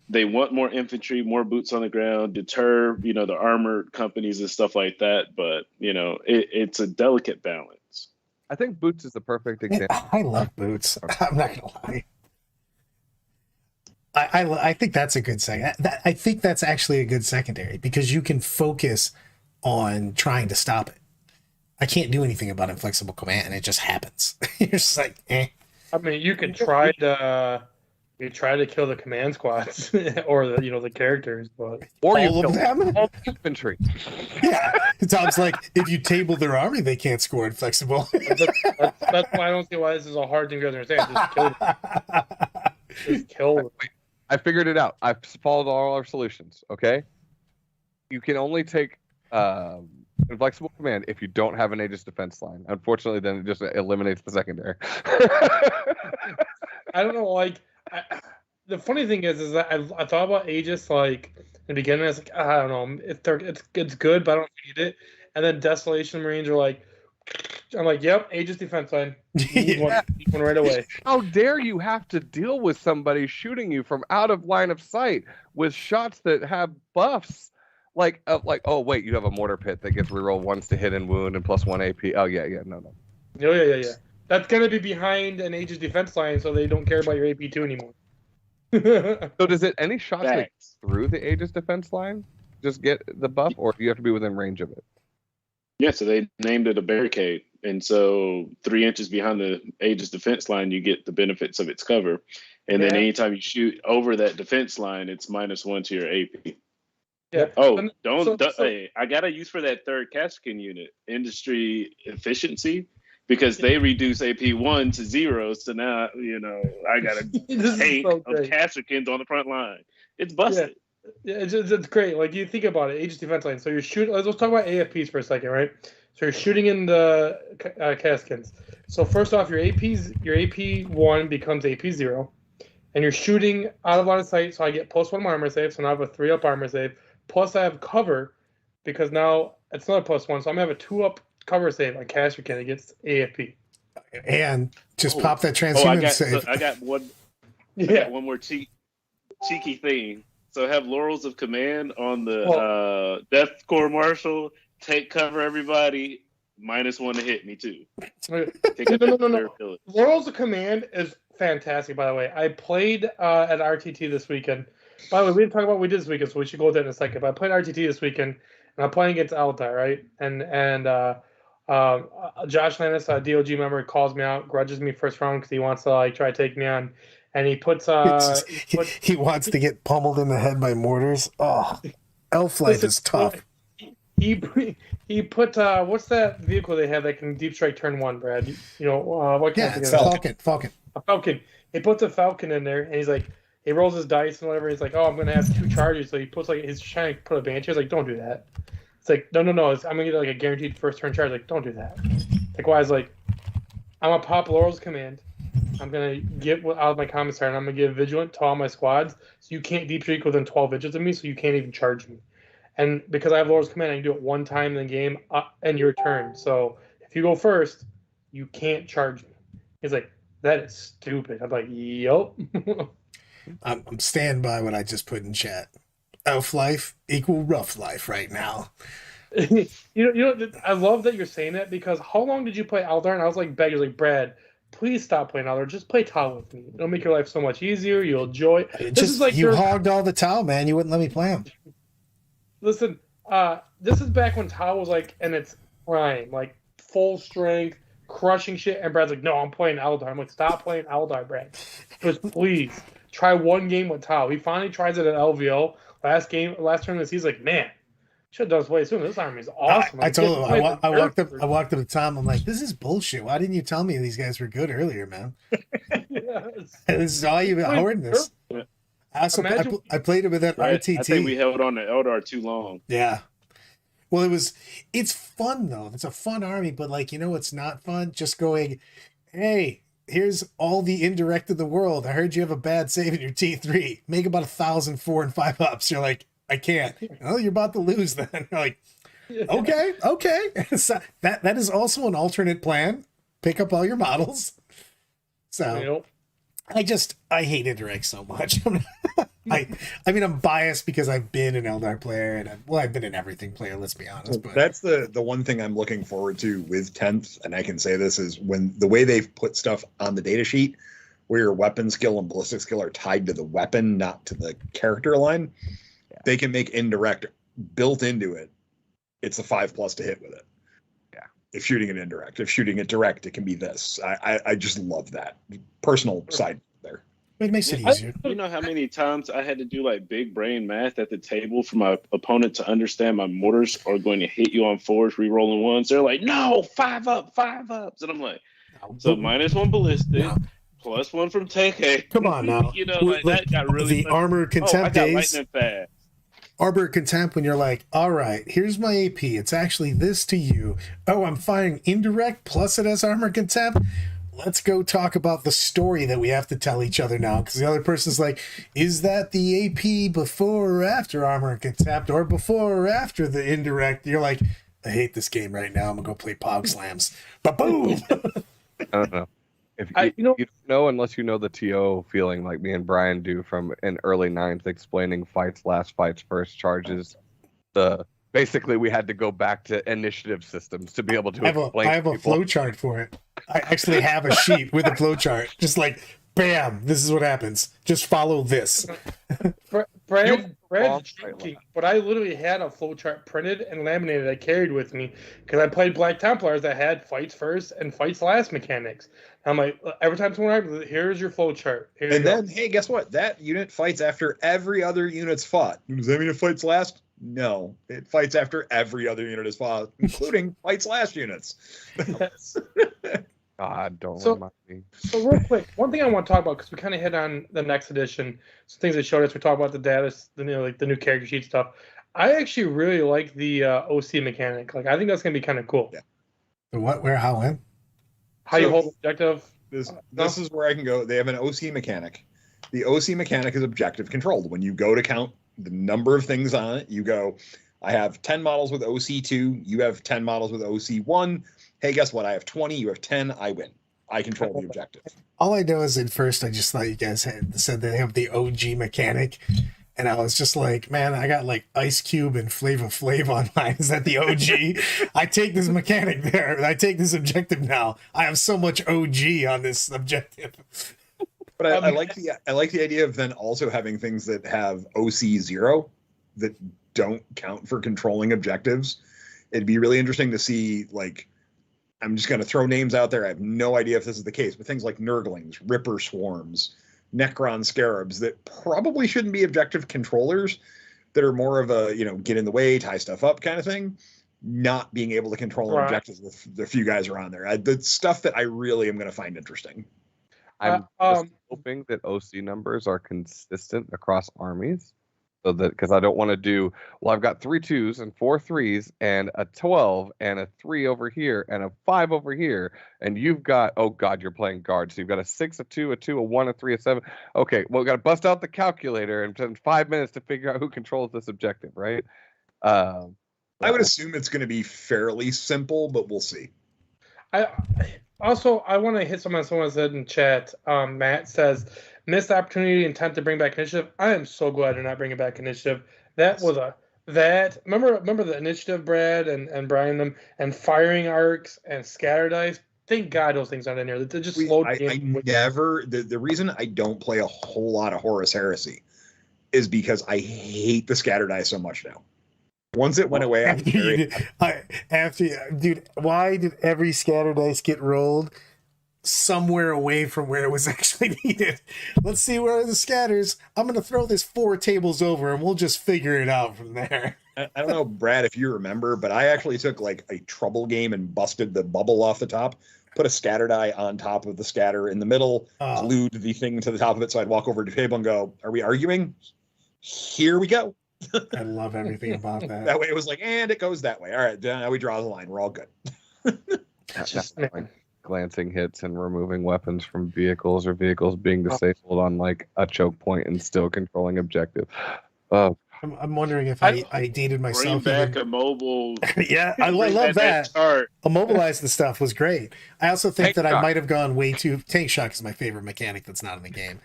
They want more infantry, more boots on the ground, deter, the armored companies and stuff like that. But, it's a delicate balance. I think boots is the perfect example. I love boots. I'm not going to lie. I think that's a good second. I think that's actually a good secondary because you can focus on trying to stop it. I can't do anything about Inflexible Command. It just happens. You're just like, eh. I mean, you can try to You try to kill the command squads or the characters, but Or you All of kill them? all the infantry. Yeah. Tom's like, if you table their army, they can't score in flexible. that's why I don't see why this is a hard thing to understand. Just kill them. Just kill them. I figured it out. I've followed all our solutions. Okay, you can only take inflexible command if you don't have an Aegis defense line. Unfortunately, then it just eliminates the secondary. I don't know. Like, the funny thing is that I thought about Aegis like in the beginning. I was like, I don't know, it's good, but I don't need it. And then Desolation Marines are like, I'm like, yep, Aegis defense line. Need one right away. How dare you have to deal with somebody shooting you from out of line of sight with shots that have buffs? Like, oh wait, you have a mortar pit that gets reroll once to hit and wound and +1 AP. Oh yeah, no. Yeah. That's gonna be behind an Aegis defense line, so they don't care about your AP2 anymore. So does it any shots that through the Aegis defense line just get the buff, or do you have to be within range of it? Yeah, so they named it a barricade. And so 3 inches behind the Aegis defense line, you get the benefits of its cover. And then anytime you shoot over that defense line, it's -1 to your AP. Yeah. Oh, hey, I got a use for that third Castrican unit, industry efficiency, because they reduce AP1 to 0. So now, I got a tank of Castricans on the front line. It's busted. Yeah, it's great. Like, you think about it, Aegis defense line. So you're shooting. Let's talk about AFPs for a second, right? So you're shooting in the Caskins. So first off, your AP1 becomes AP0, and you're shooting out of line of sight. So I get +1 armor save. So now I have a 3-up armor save. Plus I have cover because now it's not a +1. So I'm gonna have a 2-up cover save on Castrican against AFP. And just pop that transhuman save. I got one. I got one more cheeky thing. So have Laurels of Command on the Death Corps Marshal. Take cover, everybody. -1 to hit me too. No. Laurels of Command is fantastic, by the way. I played at RTT this weekend. By the way, we didn't talk about what we did this weekend, so we should go there in a second. But I played RTT this weekend, and I'm playing against Altai, right? And Josh Lannis, a DOG member, calls me out, grudges me first round because he wants to try to take me on. And he puts he wants to get pummeled in the head by mortars. Oh, Elf Life is tough. He put what's that vehicle they have that can deep strike turn 1, Brad? What kind of Falcon. A Falcon. He puts a Falcon in there, and he's like, he rolls his dice and whatever. He's like, oh, I'm gonna have 2 charges. So he puts he's trying to put a Banshee. He's like, don't do that. It's like, no. I'm gonna get a guaranteed first turn charge. Like, don't do that. Like, why? Is like, I'm gonna pop Laurel's Command. I'm gonna get out of my commissary, and I'm gonna give Vigilant to all my squads, so you can't deep streak within 12 inches of me, so you can't even charge me. And because I have Laurel's Command, I can do it 1 time in the game and your turn. So if you go first, you can't charge me. He's like, that is stupid. I'm like, yup. I'm standing by what I just put in chat. Elf life equal rough life right now. I love that you're saying that, because how long did you play Eldar? And I was like, begging, Brad, please stop playing Eldar. Just play Tau with me. It'll make your life so much easier. You'll enjoy. You hogged all the Tau, man. You wouldn't let me play him. Listen, this is back when Tau was in its prime, full strength, crushing shit. And Brad's like, no, I'm playing Eldar. I'm like, stop playing Eldar, Brad. Just please try 1 game with Tau. He finally tries it at LVO. Last tournament, he's like, man, should have done this way sooner. This army is awesome. I told him, I walked up to Tom. I'm like, this is bullshit. Why didn't you tell me these guys were good earlier, man? Yes. This is all you've been hoarding this. I played it with that RTT. I think we held on to Eldar too long. Yeah. Well, it's fun though. It's a fun army, but it's not fun. Just going, hey, here's all the indirect in the world. I heard you have a bad save in your T3. Make about 1,000 4 and 5 ups. You're like, I can't. Oh, you're about to lose then. You're like, okay. So that is also an alternate plan. Pick up all your models. So I hate indirect so much. I'm biased because I've been an Eldar player and I've been an everything player, let's be honest. But that's the one thing I'm looking forward to with 10th, and I can say this is when the way they've put stuff on the data sheet where your weapon skill and ballistic skill are tied to the weapon, not to the character line. Yeah. They can make indirect built into it. It's a 5+ to hit with it. Yeah. If shooting it indirect, if shooting it direct, it can be this. I just love that personal side there. It makes it I- easier. You know how many times I had to do like big brain math at the table for my opponent to understand my mortars are going to hit you on fours, re-rolling ones. They're like, no, 5 up, 5 ups. And I'm like, so -1 ballistic, No. +1 from Teke. Come on now. You know, like that got really the armor I contempt got days. lightning fast. Arbor contempt when you're like, all right, here's my AP. It's actually this to you. Oh, I'm firing indirect plus it has armor contempt. Let's go talk about the story that we have to tell each other now. Because the other person's like, is that the AP before or after armor contempt or before or after the indirect? You're like, I hate this game right now. I'm going to go play Pog Slams. But boom! I don't know. If I- you don't know unless you know the TO feeling like me and Brian do from an early ninth explaining fights last, fights first, charges. Basically we had to go back to initiative systems to be able to explain. I have a flow chart for it. I actually have a sheet with a flow chart. Just like, bam, this is what happens. Just follow this. Brad's joking, but I literally had a flowchart printed and laminated I carried with me because I played Black Templars that had fights first and fights last mechanics. I'm like, every time someone arrives, here's your flowchart. And then, hey, guess what? That unit fights after every other unit's fought. Does that mean it fights last? No, it fights after every other unit is fought, including fights last units. God, don't So- remind me. So real quick, one thing I want to talk about because we kind of hit on the next edition, some things they showed us. We talked about the data, like the new character sheet stuff. I actually really like the OC mechanic. Like I think that's gonna be kind of cool. Yeah. The what, where, how, when? How you So- hold objective. This is where I can go. They have an OC mechanic. The OC mechanic is objective controlled. When you go to count the number of things on it, you go, I have 10 models with OC2, you have 10 models with OC1. Hey, guess what? I have 20, you have 10, I win. I control the objective. All I know is at first I just thought you guys had said they have the OG mechanic. And I was just like, man, I got like Ice Cube and Flava Flav on mine. Is that the OG? I take this mechanic there. I take this objective now. I have so much OG on this objective. But I like the idea of then also having things that have OC0 that don't count for controlling objectives. It'd be really interesting to see, like, I'm just going to throw names out there. I have no idea if this is the case, but things like Nurglings, Ripper Swarms, Necron Scarabs that probably shouldn't be objective controllers, that are more of a, get in the way, tie stuff up kind of thing, not being able to control Right. objectives with the few guys around there. The stuff that I really am going to find interesting. I'm just hoping that OC numbers are consistent across armies. So that, because I don't want to do, well, I've got 3 2s and 4 3s and a 12 and a 3 over here and a 5 over here. And you've got, oh God, you're playing guard. So you've got a 6, a 2, a 2, a 1, a 3, a 7. Okay, well, we've got to bust out the calculator and spend 5 minutes to figure out who controls this objective, right? I would assume it's going to be fairly simple, but we'll see. I want to hit someone said in chat. Matt says, missed opportunity intent to bring back initiative. I am so glad they're not bringing back initiative. That was remember the initiative, Brad and Brian, them, and firing arcs and scatter dice. Thank God those things aren't in here. They just slowed the game. The reason I don't play a whole lot of Horus Heresy is because I hate the scatter die so much now. Once it went away, dude, why did every scatter dice get rolled somewhere away from where it was actually needed? Let's see where are the scatters. I'm going to throw this 4 tables over and we'll just figure it out from there. I don't know, Brad, if you remember, but I actually took like a trouble game and busted the bubble off the top, put a scatter die on top of the scatter in the middle, glued the thing to the top of it so I'd walk over to the table and go, are we arguing? Here we go. I love everything about that. That way it was like, and it goes that way. All right, now we draw the line. We're all good. Just, like glancing hits and removing weapons from vehicles or vehicles being disabled on like a choke point and still controlling objective. I'm wondering if I dated Bring myself. back a mobile. Yeah, I bring love back that. chart. Immobilize the stuff was great. I also think Tank that I shock. might have gone way too. Tank shock is my favorite mechanic that's not in the game.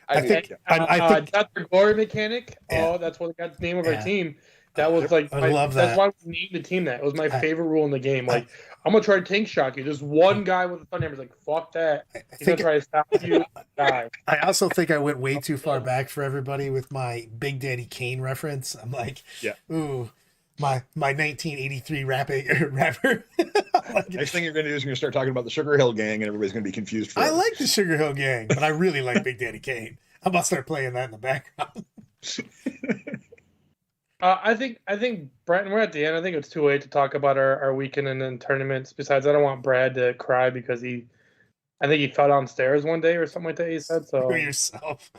I mean, think Dr. Glory mechanic. Yeah. Oh, that's what we got the name of our Yeah. team. That was like I love that. That's why we named the team that. It was my favorite rule in the game. Like, I'm gonna try to tank shock you. There's one guy with a thunderhammer is like, fuck that. He's gonna try to stop you. Die. I also think I went way too far back for everybody with my Big Daddy Kane reference. I'm like, Yeah. ooh, my 1983 rapper. Next thing you're going to do is you're going to start talking about the Sugar Hill Gang, and everybody's going to be confused. I like the Sugar Hill Gang, but I really like Big Daddy Kane. I'm about to start playing that in the background. I think Brett, and we're at the end. I think it's too late to talk about our weekend and then tournaments. Besides, I don't want Brad to cry because I think he fell downstairs one day or something like that. He said so. Screw yourself.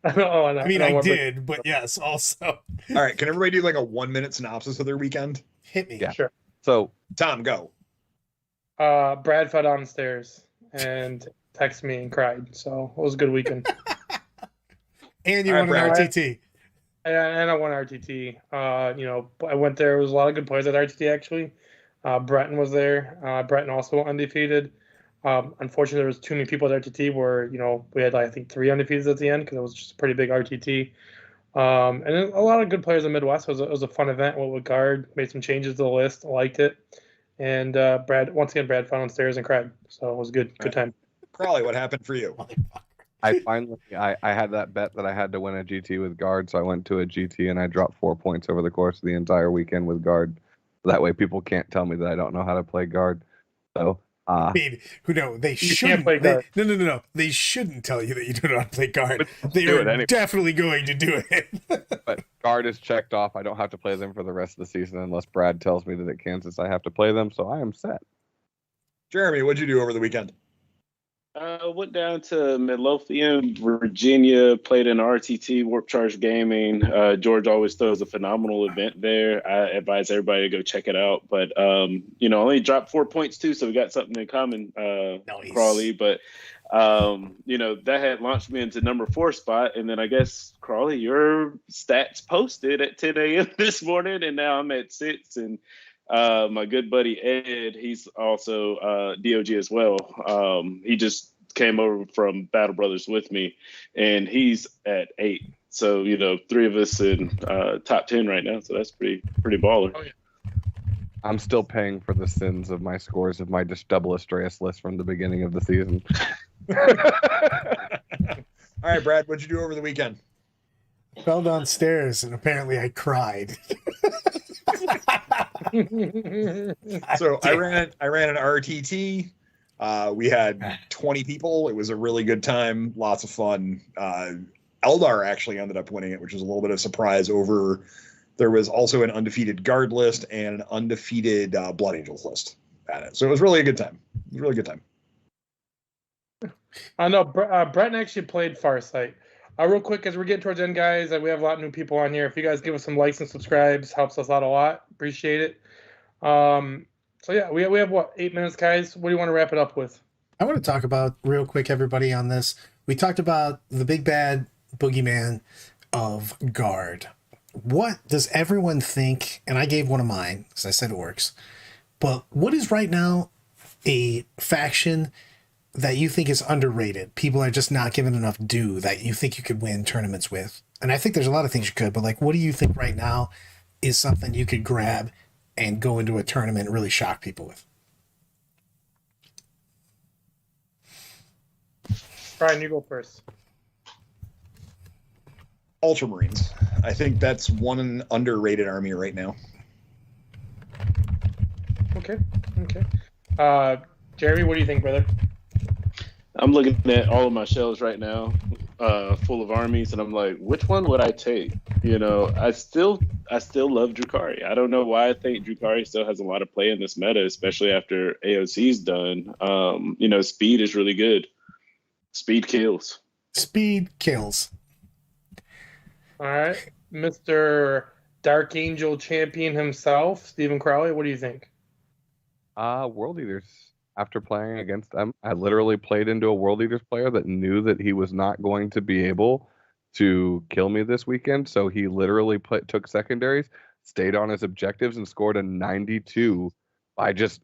I mean, I did, but yes, also. All right, can everybody do like a 1-minute synopsis of their weekend? Hit me. Yeah. Sure. So Tom, go. Brad fell downstairs and texted me and cried. So it was a good weekend. And you All won right, an Brad. RTT. And I won RTT. I went there. There was a lot of good players at RTT actually. Breton was there. Breton also undefeated. Unfortunately, there was too many people at RTT where, we had, I think, 3 undefeateds at the end because it was just a pretty big RTT. And then a lot of good players in the Midwest. It was a fun event. Went with Guard, made some changes to the list. I liked it. And Brad fell downstairs and cried. So it was good time. Crowley, what happened for you? I finally I had that bet that I had to win a GT with Guard, so I went to a GT and I dropped 4 points over the course of the entire weekend with Guard. That way people can't tell me that I don't know how to play Guard. So I mean, they shouldn't. play guard. No. They shouldn't tell you that you don't know how to play guard. They do are it anyway. definitely going to do it. But Guard is checked off. I don't have to play them for the rest of the season unless Brad tells me that at Kansas I have to play them, so I am set. Jeremy, what'd you do over the weekend? Went down to Midlothian, Virginia, played in RTT, Warp Charge Gaming. George always throws a phenomenal event there. I advise everybody to go check it out. But, only dropped 4 points too, so we got something in common, Nice. Crawley. But, that had launched me into number 4 spot. And then I guess, Crawley, your stats posted at 10 a.m. this morning, and now I'm at 6. And my good buddy Ed, he's also DOG as well. He just came over from Battle Brothers with me, and he's at 8. So 3 of us in top 10 right now. So that's pretty baller. Oh, yeah. I'm still paying for the sins of my scores of my just double Astreus list from the beginning of the season. All right, Brad, what'd you do over the weekend? Fell downstairs and apparently I cried. So I ran an RTT. We had 20 people. It was a really good time, lots of fun. Eldar actually ended up winning it, which was a little bit of a surprise. There was also an undefeated Guard list and an undefeated Blood Angels list at it. So it was really a good time. It was a really good time. I know Breton actually played Farsight. Real quick, as we're getting towards the end, guys, we have a lot of new people on here. If you guys give us some likes and subscribes, helps us out a lot. Appreciate it. So yeah, we have what, 8 minutes, guys? What do you want to wrap it up with? I want to talk about real quick, everybody, on this. We talked about the big bad boogeyman of Guard. What does everyone think? And I gave one of mine because I said orcs. But what is right now a faction that you think is underrated? People are just not given enough due that you think you could win tournaments with. And I think there's a lot of things you could, but what do you think right now is something you could grab and go into a tournament and really shock people with? Brian, you go first. Ultramarines. I think that's one underrated army right now. Okay. Jeremy, what do you think, brother? I'm looking at all of my shelves right now, full of armies, and I'm like, which one would I take? I still love Drukhari. I don't know why I think Drukhari still has a lot of play in this meta, especially after AOC's done. Speed is really good. Speed kills. Speed kills. All right. Mr. Dark Angel champion himself, Stephen Crowley, what do you think? World Eaters. After playing against them, I literally played into a World Eaters player that knew that he was not going to be able to kill me this weekend. So he literally took secondaries, stayed on his objectives, and scored a 92 by just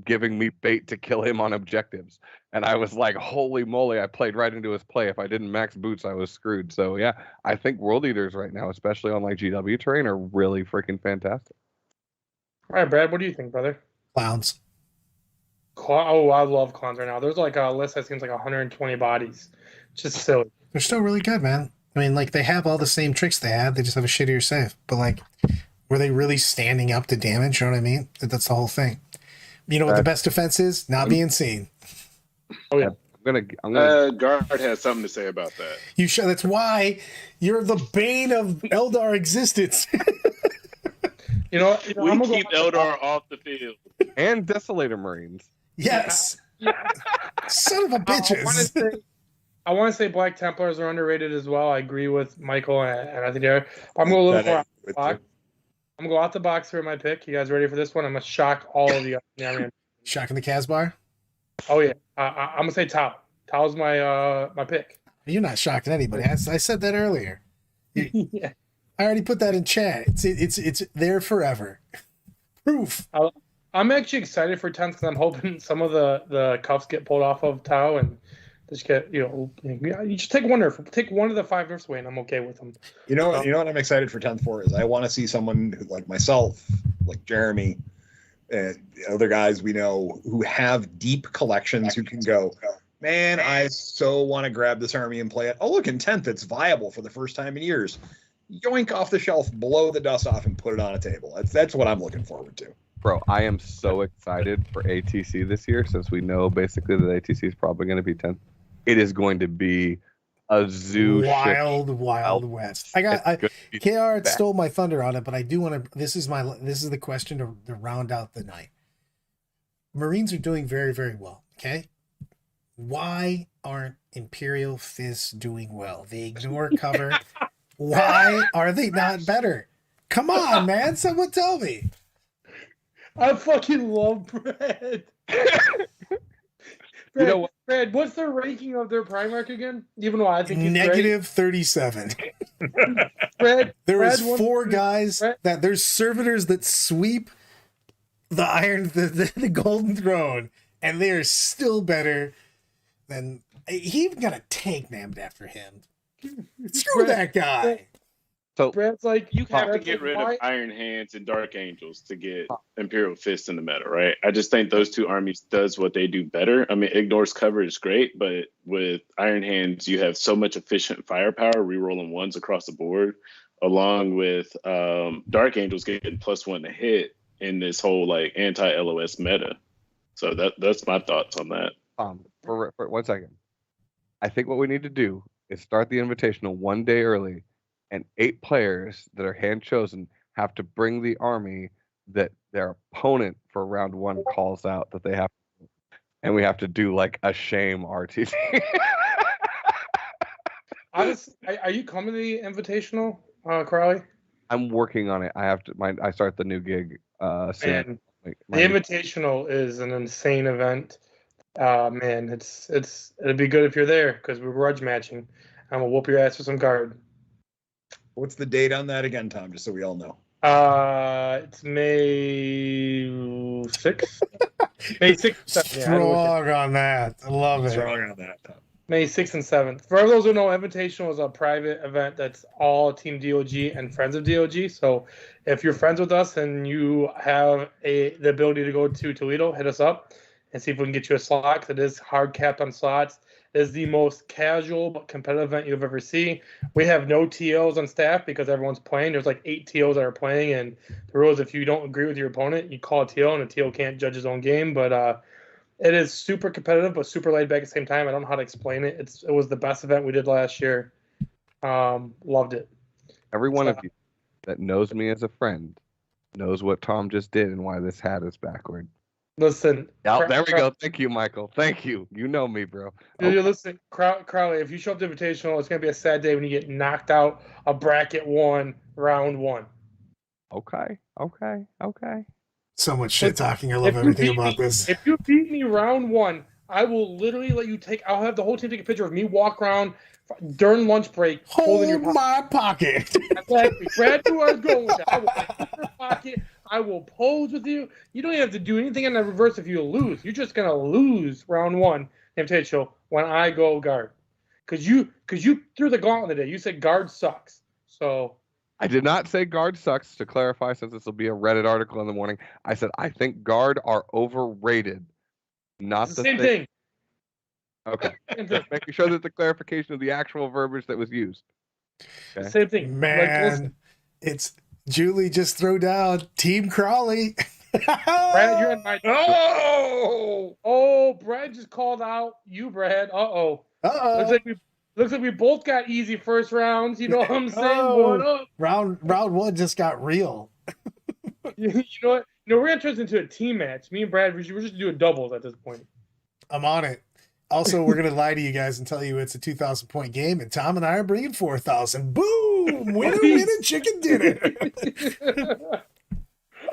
giving me bait to kill him on objectives. And I was like, holy moly, I played right into his play. If I didn't max boots, I was screwed. So yeah, I think World Eaters right now, especially on GW terrain, are really freaking fantastic. All right, Brad, what do you think, brother? Clowns. Oh, I love clowns right now. There's a list that seems like 120 bodies. Just silly. They're still really good, man. I mean, they have all the same tricks they had. They just have a shittier save. But, were they really standing up to damage? You know what I mean? That's the whole thing. You know what the best defense is? Not being seen. Oh, yeah. I'm I'm gonna. Guard has something to say about that. You should. That's why you're the bane of Eldar existence. You know, We I'm gonna keep go Eldar off the field. And Desolator Marines. Yes. Son of a bitches. I want to say Black Templars are underrated as well. I agree with Michael, and I think I'm going to look more out the box. I'm going to go out the box for my pick. You guys ready for this one? I'm going to shock all of you. Shocking the Casbar? Oh, yeah. I'm going to say Tau. Tau's my pick. You're not shocking anybody. I said that earlier. Yeah. I already put that in chat. It's there forever. Proof. I'm actually excited for 10th because I'm hoping some of the cuffs get pulled off of Tau and just get, you just take one nerf. Take one of the 5 nerfs away and I'm okay with them. You know what I'm excited for 10th for is I want to see someone who, like myself, like Jeremy, and other guys we know who have deep collections who can go, man, I so want to grab this army and play it. Oh, look, in 10th, it's viable for the first time in years. Yoink off the shelf, blow the dust off, and put it on a table. That's what I'm looking forward to. Bro, I am so excited for ATC this year since we know basically that ATC is probably going to be 10th. It is going to be a zoo wild west. KR stole my thunder on it, but I do want to. This is the question to round out the night. Marines are doing very, very well. Okay, why aren't Imperial Fists doing well? They ignore cover. Why are they not better? Come on, man! Someone tell me. I fucking love Brad. You know what? Brad, what's their ranking of their Primarch again? Even though I think he's negative 37. Brad, there is 4 guys that there's servitors that sweep the golden throne, and they are still better than he even got a tank named after him. Screw that guy. So Brad's like, you have to get rid of Iron Hands and Dark Angels to get Imperial Fist in the meta, right? I just think those 2 armies does what they do better. I mean, ignores cover is great, but with Iron Hands, you have so much efficient firepower, rerolling 1s across the board, along with Dark Angels getting +1 to hit in this whole like anti-LOS meta. So that's my thoughts on that. For 1 second, I think what we need to do is start the invitational 1 day early. And 8 players that are hand chosen have to bring the army that their opponent for round 1 calls out that they have, and we have to do like a shame RTT. Honestly, are you coming to the invitational, Crowley? I'm working on it. I have to. I start the new gig soon. The invitational is an insane event. Man, it'd be good if you're there because we're grudge matching. I'm gonna whoop your ass with some guard. What's the date on that again, Tom? Just so we all know. It's May 6th. May 6th. Strong on that. I love it. Strong on that, Tom. May 6th and 7th. For those who know, Invitational is a private event that's all Team DOG and friends of DOG. So if you're friends with us and you have the ability to go to Toledo, hit us up and see if we can get you a slot. 'Cause it is hard capped on slots. It is the most casual but competitive event you've ever seen. We have no TOs on staff because everyone's playing. There's like 8 TOs that are playing, and the rule is if you don't agree with your opponent, you call a TO, and a TO can't judge his own game. But it is super competitive, but super laid back at the same time. I don't know how to explain it. It was the best event we did last year. Loved it. Every one of you that knows me as a friend knows what Tom just did and why this hat is backward. Listen. Oh, there we go. Thank you, Michael. Thank you. You know me, bro. Dude, listen, Crowley, if you show up to Invitational, it's going to be a sad day when you get knocked out of bracket 1, round 1. Okay. So much shit talking. I love everything about this. If you beat me round 1, I will literally let you I'll have the whole team take a picture of me walk around during lunch break holding your my pocket. Exactly. Brad knew where I was going with that. I will take your pocket. I will pose with you. You don't even have to do anything in the reverse if you lose. You're just gonna lose round 1 invitational when I go guard. Cause you threw the gauntlet today. You said guard sucks. So I did not say guard sucks, to clarify, since this will be a Reddit article in the morning. I said I think guard are overrated. Not it's the same thing. Okay. Just making sure that the clarification of the actual verbiage that was used. Okay. Same thing. Man, it's Julie just throw down Team Crawley. Brad, you're in my. Oh, Oh, Brad just called out you, Brad. Uh-oh. Uh-oh. Looks like we both got easy first rounds. You know what I'm saying? Oh, What up? round one just got real. You know what? No, we're gonna turn this into a team match. Me and Brad, we're just doing doubles at this point. I'm on it. Also, we're gonna lie to you guys and tell you it's a 2,000 point game, and Tom and I are bringing 4,000. Boom! Winner, winner, chicken dinner.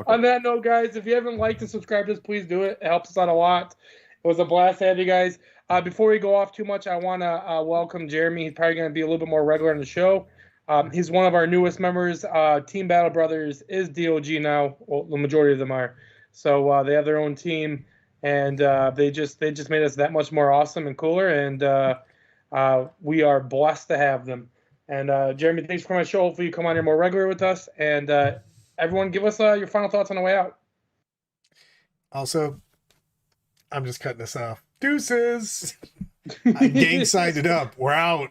On that note, guys, if you haven't liked and subscribed to us, please do it. It helps us out a lot. It was a blast to have you guys. Before we go off too much, I want to welcome Jeremy. He's probably going to be a little bit more regular on the show. He's one of our newest members. Team Battle Brothers is DOG now. Well, the majority of them are. So they have their own team, and they just made us that much more awesome and cooler. And we are blessed to have them. And Jeremy, thanks for coming on the show. Hopefully, you come on here more regular with us. And everyone, give us your final thoughts on the way out. Also, I'm just cutting this off. Deuces. I gang signed it up. We're out.